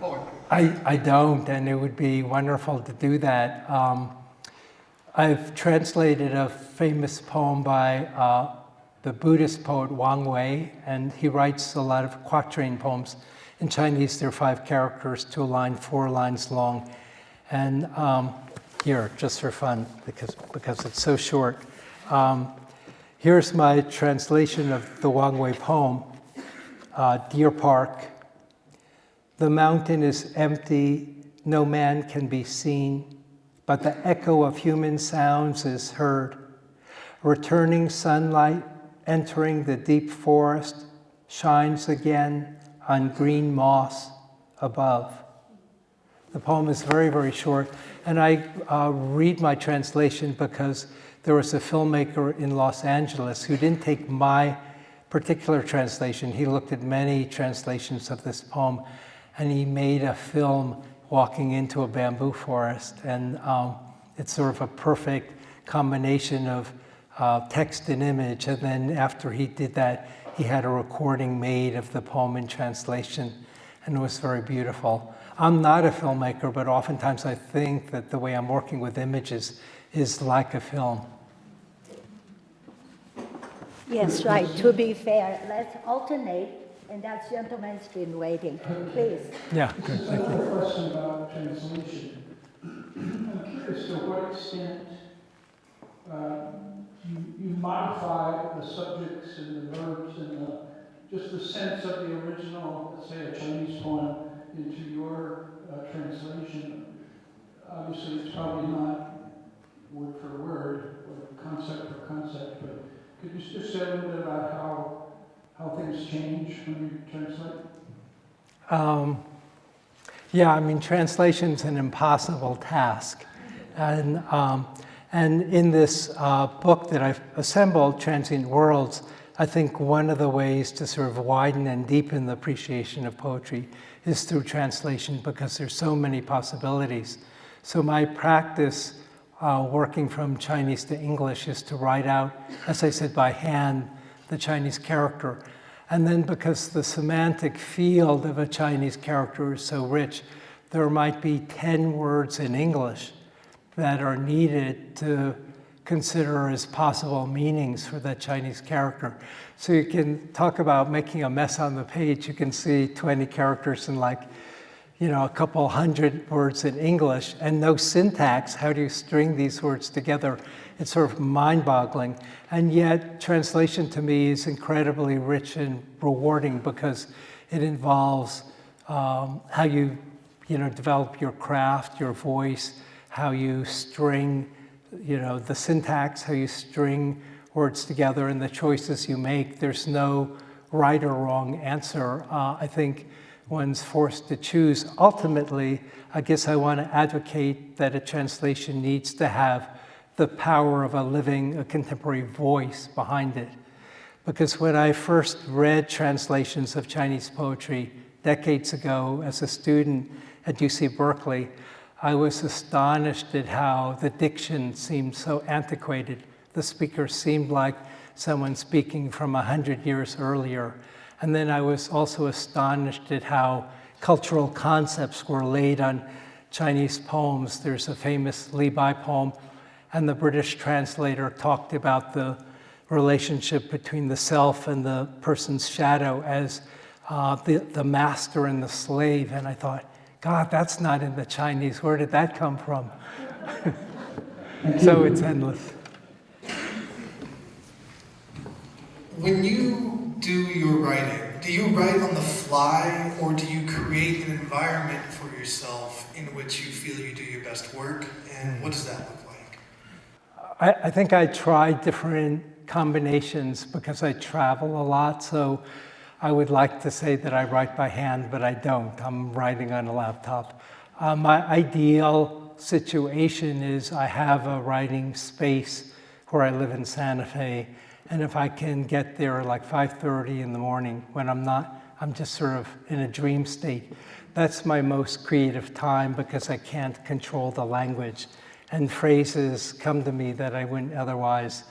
Poetry. I don't, and it would be wonderful to do that. I've translated a famous poem by the Buddhist poet Wang Wei, and he writes a lot of quatrain poems. In Chinese, there are 5 characters, 2 a line, 4 lines long. And here, just for fun, because it's so short. Here's my translation of the Wang Wei poem, Deer Park. The mountain is empty, no man can be seen, but the echo of human sounds is heard. Returning sunlight entering the deep forest shines again on green moss above. The poem is very, very short, and I read my translation because there was a filmmaker in Los Angeles who didn't take my particular translation. He looked at many translations of this poem, and he made a film walking into a bamboo forest. And it's sort of a perfect combination of text and image. And then after he did that, he had a recording made of the poem in translation, and it was very beautiful. I'm not a filmmaker, but oftentimes I think that the way I'm working with images is like a film. Yes, right. To be fair, let's alternate And that gentleman's been waiting. Please. Yeah, good, I thank have you. a question about translation. I'm curious to what extent you modify the subjects and the verbs and just the sense of the original, let's say a Chinese poem, into your translation. Obviously, it's probably not word for word or concept for concept, but could you just say a little bit about how things change when you translate? Yeah, I mean, translation's an impossible task. And in this book that I've assembled, Transient Worlds, I think one of the ways to sort of widen and deepen the appreciation of poetry is through translation, because there's so many possibilities. So my practice working from Chinese to English is to write out, as I said, by hand, the Chinese character. And then because the semantic field of a Chinese character is so rich, there might be 10 words in English that are needed to consider as possible meanings for that Chinese character. So you can talk about making a mess on the page. You can see 20 characters and a couple hundred words in English and no syntax. How do you string these words together? It's sort of mind-boggling. And yet, translation to me is incredibly rich and rewarding because it involves how you develop your craft, your voice, how you string, the syntax, how you string words together, and the choices you make. There's no right or wrong answer. I think one's forced to choose. Ultimately, I guess I want to advocate that a translation needs to have the power of a contemporary voice behind it. Because when I first read translations of Chinese poetry decades ago as a student at UC Berkeley, I was astonished at how the diction seemed so antiquated. The speaker seemed like someone speaking from 100 years earlier. And then I was also astonished at how cultural concepts were laid on Chinese poems. There's a famous Li Bai poem, and the British translator talked about the relationship between the self and the person's shadow as the master and the slave. And I thought, God, that's not in the Chinese. Where did that come from? So it's endless. When you do your writing, do you write on the fly, or do you create an environment for yourself in which you feel you do your best work? And what does that look like? I think I try different combinations because I travel a lot. So I would like to say that I write by hand, but I don't. I'm writing on a laptop. My ideal situation is I have a writing space where I live in Santa Fe. And if I can get there like 5:30 in the morning when I'm just sort of in a dream state, that's my most creative time because I can't control the language. And phrases come to me that I wouldn't otherwise,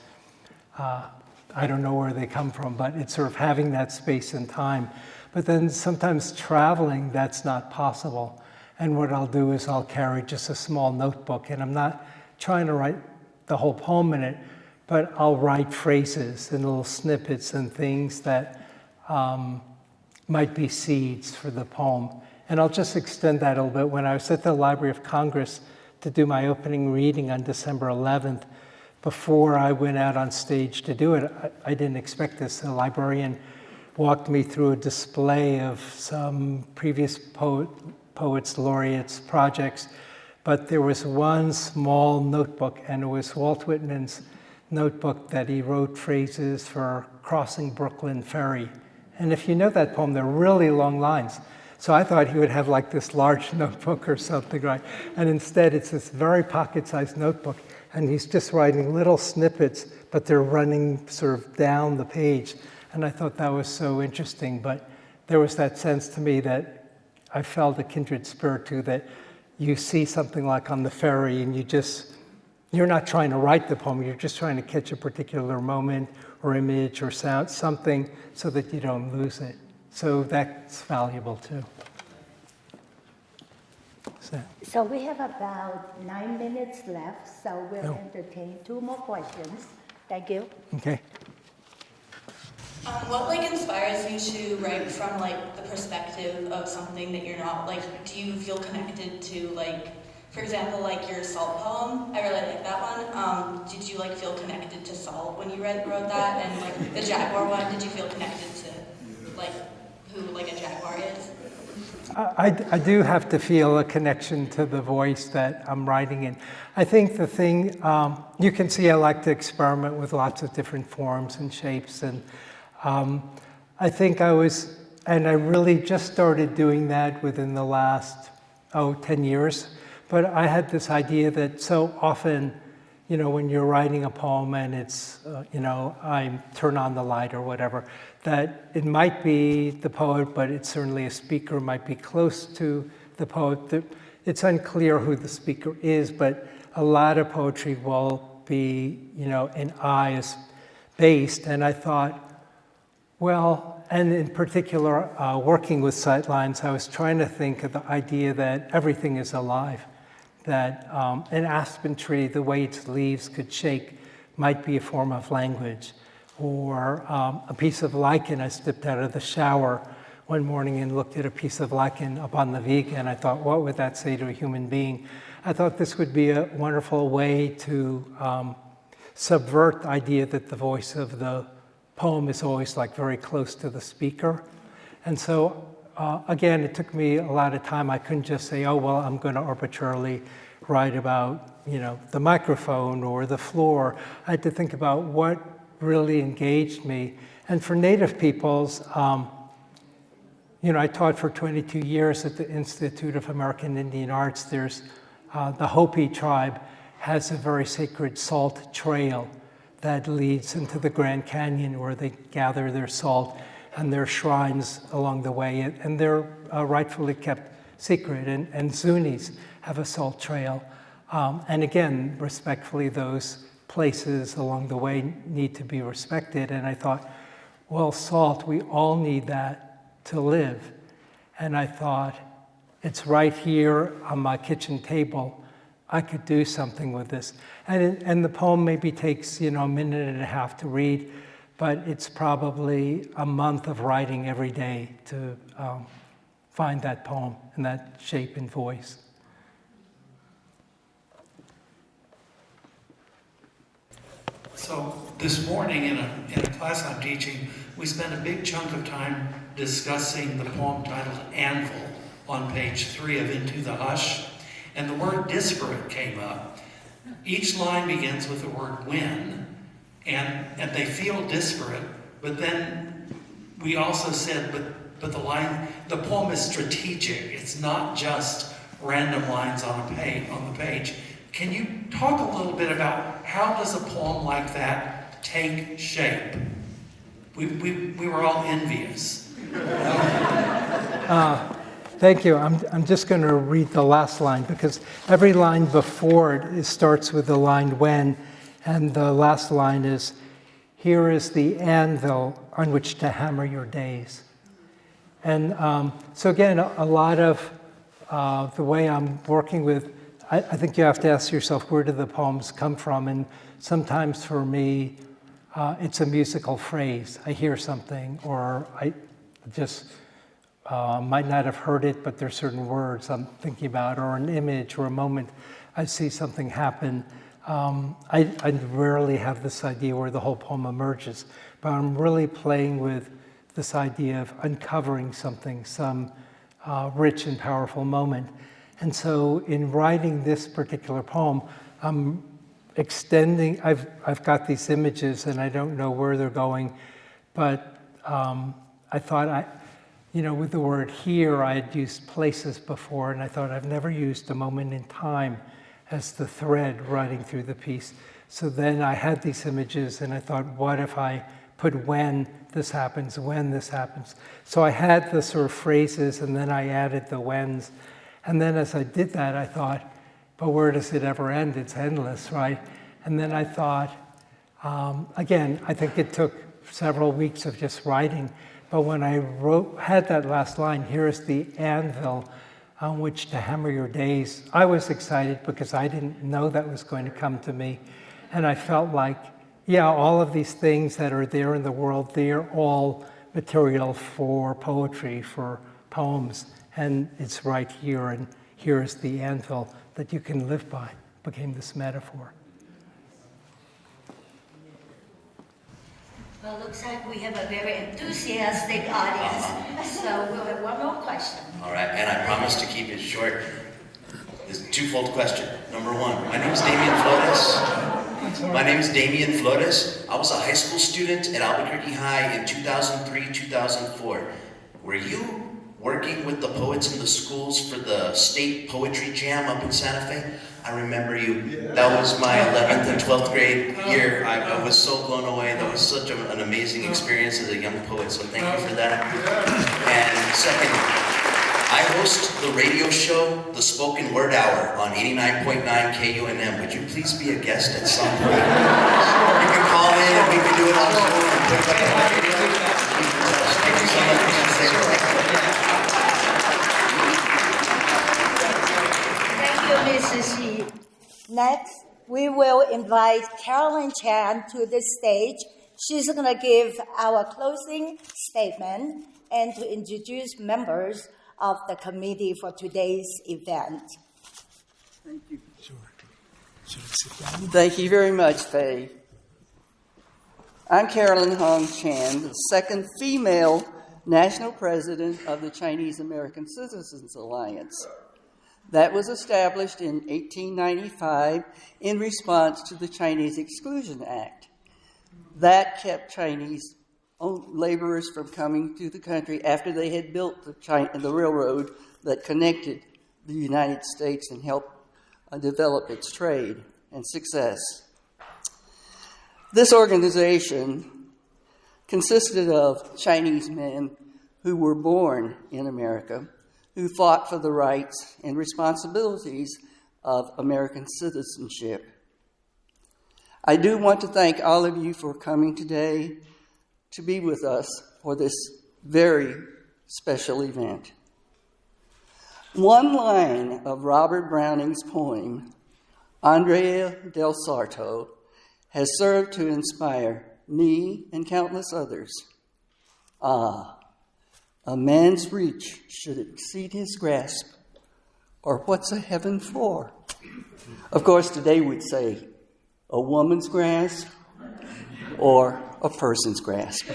I don't know where they come from, but it's sort of having that space and time. But then sometimes traveling, that's not possible. And what I'll do is I'll carry just a small notebook, and I'm not trying to write the whole poem in it, but I'll write phrases and little snippets and things that might be seeds for the poem. And I'll just extend that a little bit. When I was at the Library of Congress to do my opening reading on December 11th, before I went out on stage to do it, I didn't expect this. A librarian walked me through a display of some previous poets, laureates, projects, but there was one small notebook, and it was Walt Whitman's notebook that he wrote phrases for Crossing Brooklyn Ferry. And if you know that poem, they're really long lines. So I thought he would have like this large notebook or something, right? And instead, it's this very pocket-sized notebook, and he's just writing little snippets, but they're running sort of down the page. And I thought that was so interesting, but there was that sense to me that I felt a kindred spirit to, that you see something like on the ferry, and you're not trying to write the poem, you're just trying to catch a particular moment or image or sound, something, so that you don't lose it. So that's valuable too. So we have about 9 minutes left, so we'll entertain 2 more questions. Thank you. Okay. What like inspires you to write from like the perspective of something that you're not, like, do you feel connected to, like, for example, like your salt poem? I really like that one. Did you like feel connected to salt when you wrote that? And like the jaguar one, did you feel connected to like who like a jaguar is? I do have to feel a connection to the voice that I'm writing in. I think the thing, you can see I like to experiment with lots of different forms and shapes, and I think I really just started doing that within the last, 10 years. But I had this idea that so often, when you're writing a poem and it's, I turn on the light or whatever, that it might be the poet, but it's certainly a speaker, might be close to the poet. It's unclear who the speaker is, but a lot of poetry will be, in I based. And I thought, well, and in particular, working with sightlines, I was trying to think of the idea that everything is alive, that an aspen tree, the way its leaves could shake, might be a form of language, or a piece of lichen. I stepped out of the shower one morning and looked at a piece of lichen up on the vega, and I thought, what would that say to a human being? I thought this would be a wonderful way to subvert the idea that the voice of the poem is always like very close to the speaker. And so, again, it took me a lot of time. I couldn't just say, oh, well, I'm going to arbitrarily write about, the microphone or the floor. I had to think about what really engaged me. And for Native peoples, I taught for 22 years at the Institute of American Indian Arts. There's the Hopi tribe has a very sacred salt trail that leads into the Grand Canyon where they gather their salt, and their shrines along the way, and they're rightfully kept secret. And Zunis have a salt trail. And again, respectfully, those places along the way need to be respected. And I thought, well, salt, we all need that to live. And I thought, it's right here on my kitchen table. I could do something with this. And the poem maybe takes, a minute and a half to read, but it's probably a month of writing every day to find that poem and that shape and voice. So this morning in a class I'm teaching, we spent a big chunk of time discussing the poem titled Anvil on page 3 of Into the Hush. And the word disparate came up. Each line begins with the word when, and they feel disparate, but then we also said, but the poem is strategic. It's not just random lines on the page. Can you talk a little bit about how does a poem like that take shape? We were all envious. Thank you. I'm just going to read the last line because every line before it starts with the line when, and the last line is, here is the anvil on which to hammer your days. And so again, a lot of the way I'm working with, I think you have to ask yourself, where do the poems come from? And sometimes for me, it's a musical phrase. I hear something, or I just might not have heard it, but there's certain words I'm thinking about, or an image, or a moment I see something happen. I rarely have this idea where the whole poem emerges, but I'm really playing with this idea of uncovering something, some rich and powerful moment. And so in writing this particular poem, I'm extending, I've got these images and I don't know where they're going, but I thought with the word here, I had used places before, and I thought I've never used a moment in time as the thread running through the piece. So then I had these images, and I thought, what if I put when this happens, when this happens? So I had the sort of phrases, and then I added the whens. And then as I did that, I thought, but where does it ever end? It's endless, right? And then I thought, again, I think it took several weeks of just writing. But when I had that last line, here is the anvil on which to hammer your days, I was excited because I didn't know that was going to come to me. And I felt like, yeah, all of these things that are there in the world, they're all material for poetry, for poems, and it's right here, and here's the anvil that you can live by, became this metaphor. Well, looks like we have a very enthusiastic audience, so we'll have one more question. All right, and I promise to keep it short. This is a twofold question. Number one, my name is Damian Flores. I was a high school student at Albuquerque High in 2003-2004. Were you working with the poets in the schools for the state poetry jam up in Santa Fe? I remember you. That was my 11th and 12th grade year. I was so blown away. That was such an amazing experience as a young poet, so thank you for that. And second, I host the radio show, The Spoken Word Hour, on 89.9 KUNM. Would you please be a guest at some point? You can call in and we can do it on Zoom and put it up on the radio. Thank you so much for saying Thank you, Mrs. Sze. Next, we will invite Carolyn Chan to the stage. She's going to give our closing statement and to introduce members of the committee for today's event. Thank you. Thank you very much, Faye. I'm Carolyn Hong Chan, the second female national president of the Chinese American Citizens Alliance. That was established in 1895 in response to the Chinese Exclusion Act. That kept Chinese laborers from coming to the country after they had built the railroad that connected the United States and helped develop its trade and success. This organization consisted of Chinese men who were born in America, who fought for the rights and responsibilities of American citizenship. I do want to thank all of you for coming today to be with us for this very special event. One line of Robert Browning's poem, Andrea del Sarto, has served to inspire me and countless others. A man's reach should exceed his grasp, or what's a heaven for? Of course, today we'd say a woman's grasp or a person's grasp.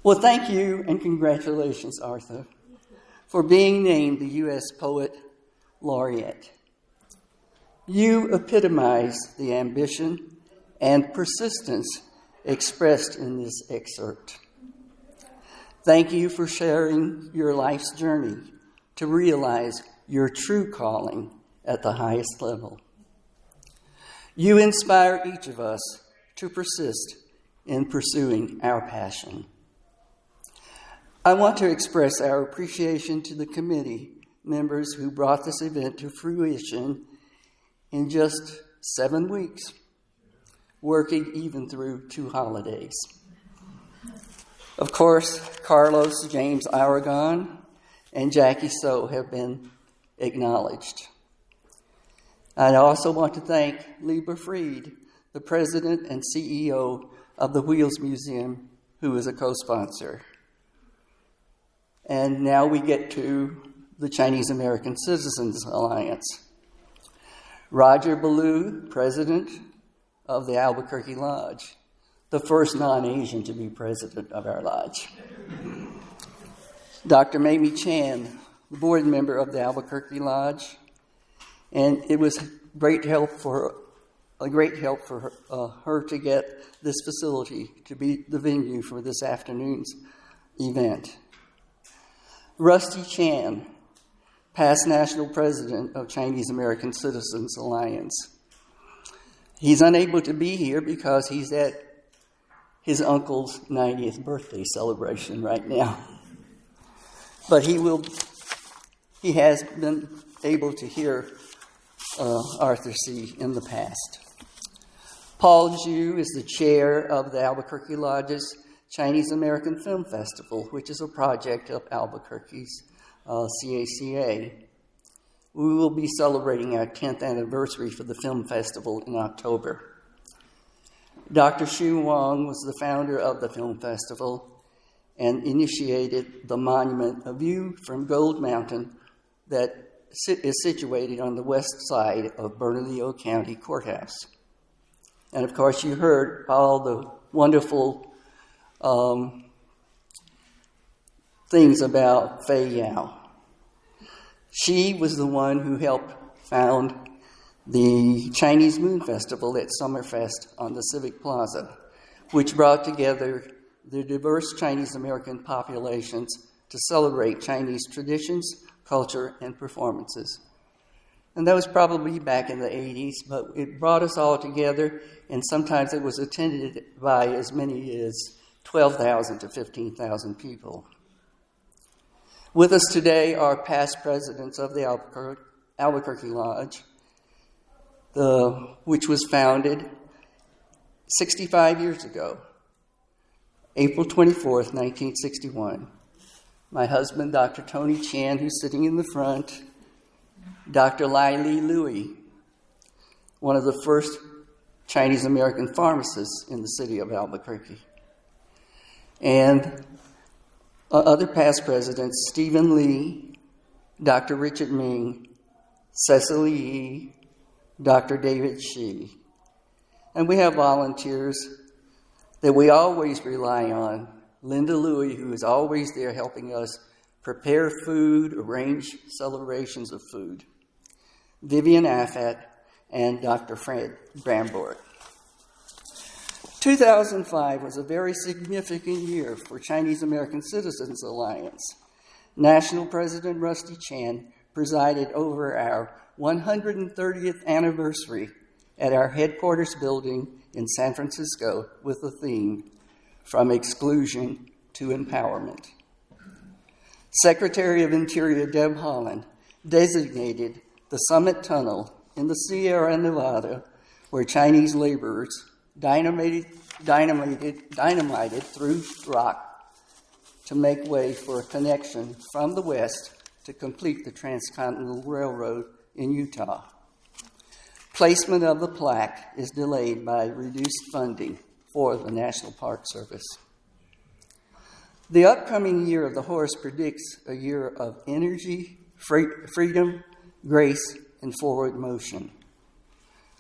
Well, thank you and congratulations, Arthur, for being named the U.S. Poet Laureate. You epitomize the ambition and persistence expressed in this excerpt. Thank you for sharing your life's journey to realize your true calling at the highest level. You inspire each of us to persist in pursuing our passion. I want to express our appreciation to the committee members who brought this event to fruition in just 7 weeks, working even through 2 holidays. Of course, Carlos James Aragon and Jackie So have been acknowledged. I also want to thank Lieber Fried, the president and CEO of the Wheels Museum, who is a co-sponsor. And now we get to the Chinese American Citizens Alliance. Roger Ballou, president of the Albuquerque Lodge, the first non-Asian to be president of our lodge. Dr. Mamie Chan, the board member of the Albuquerque Lodge, and it was a great help for her to get this facility to be the venue for this afternoon's event. Rusty Chan, past national president of Chinese American Citizens Alliance. He's unable to be here because he's at his uncle's 90th birthday celebration right now. But he has been able to hear Arthur Sze in the past. Paul Zhu is the chair of the Albuquerque Lodge's Chinese American Film Festival, which is a project of Albuquerque's CACA. We will be celebrating our 10th anniversary for the film festival in October. Dr. Xu Wang was the founder of the film festival and initiated the monument, A View from Gold Mountain, that is situated on the west side of Bernalillo County Courthouse. And of course, you heard all the wonderful things about Fei Yao. She was the one who helped found the Chinese Moon Festival at Summerfest on the Civic Plaza, which brought together the diverse Chinese American populations to celebrate Chinese traditions, culture, and performances. And that was probably back in the 80s, but it brought us all together, and sometimes it was attended by as many as 12,000 to 15,000 people. With us today are past presidents of the Albuquerque Lodge, which was founded 65 years ago, April 24th, 1961. My husband, Dr. Tony Chan, who's sitting in the front, Dr. Lai Li Louie, one of the first Chinese-American pharmacists in the city of Albuquerque. And other past presidents, Stephen Lee, Dr. Richard Ming, Cecily Yee, Dr. David Shi. And we have volunteers that we always rely on. Linda Louie, who is always there helping us prepare food, arrange celebrations of food. Vivian Affat, and Dr. Fred Brambort. 2005 was a very significant year for Chinese American Citizens Alliance. National President Rusty Chan presided over our 130th anniversary at our headquarters building in San Francisco with the theme, From Exclusion to Empowerment. Secretary of Interior Deb Haaland designated the Summit Tunnel in the Sierra Nevada, where Chinese laborers dynamited through rock to make way for a connection from the west to complete the Transcontinental Railroad in Utah. Placement of the plaque is delayed by reduced funding for the National Park Service. The upcoming year of the horse predicts a year of energy, freedom, grace, and forward motion.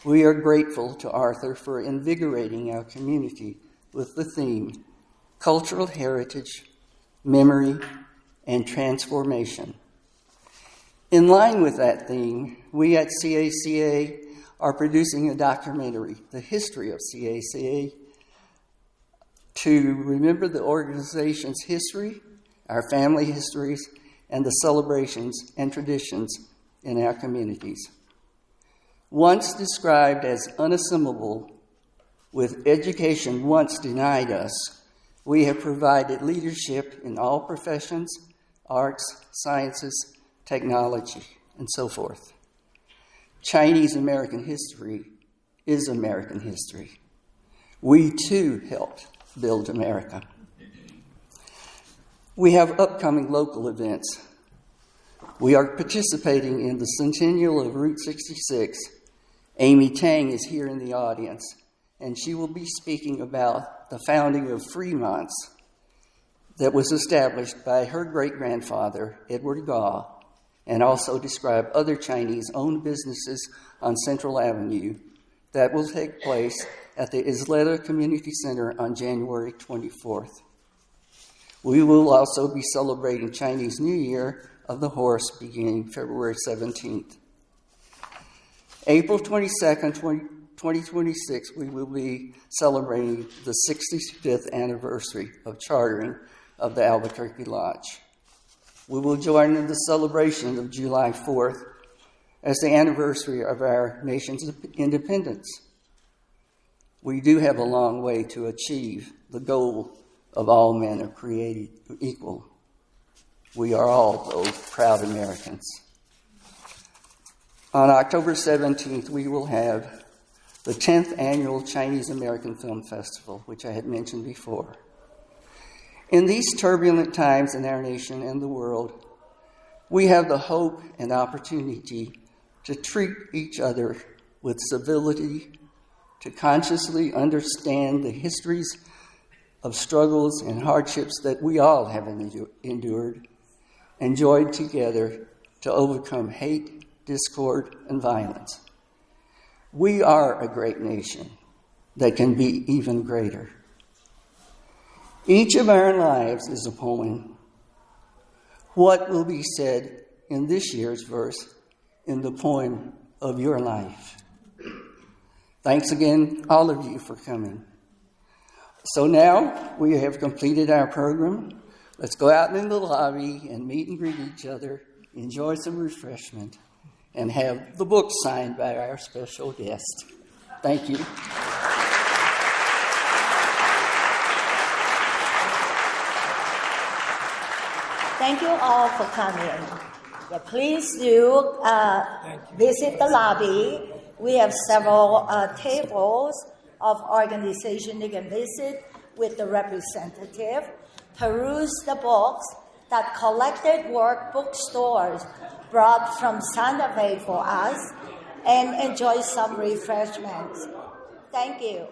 We are grateful to Arthur for invigorating our community with the theme, Cultural Heritage, Memory, and Transformation. In line with that theme, we at CACA are producing a documentary, The History of CACA, to remember the organization's history, our family histories, and the celebrations and traditions in our communities. Once described as unassimilable, with education once denied us, we have provided leadership in all professions, arts, sciences, technology, and so forth. Chinese American history is American history. We too helped build America. We have upcoming local events. We are participating in the centennial of Route 66. Amy Tang is here in the audience, and she will be speaking about the founding of Fremont's that was established by her great-grandfather, Edward Gaw, and also describe other Chinese-owned businesses on Central Avenue that will take place at the Isleta Community Center on January 24th. We will also be celebrating Chinese New Year of the Horse beginning February 17th. April 22nd, 2026, we will be celebrating the 65th anniversary of chartering of the Albuquerque Lodge. We will join in the celebration of July 4th as the anniversary of our nation's independence. We do have a long way to achieve the goal of all men are created equal. We are all, though, proud Americans. On October 17th, we will have the 10th annual Chinese American Film Festival, which I had mentioned before. In these turbulent times in our nation and the world, we have the hope and opportunity to treat each other with civility, to consciously understand the histories of struggles and hardships that we all have endured and joined together to overcome hate, discord, and violence. We are a great nation that can be even greater. Each of our lives is a poem. What will be said in this year's verse in the poem of your life? Thanks again, all of you, for coming. So now we have completed our program. Let's go out in the lobby and meet and greet each other, enjoy some refreshment, and have the book signed by our special guest. Thank you. Thank you all for coming. Yeah, please do visit the lobby. We have several tables of organization you can visit with the representative. Peruse the books that collected work bookstores brought from Santa Fe for us, and enjoy some refreshments. Thank you.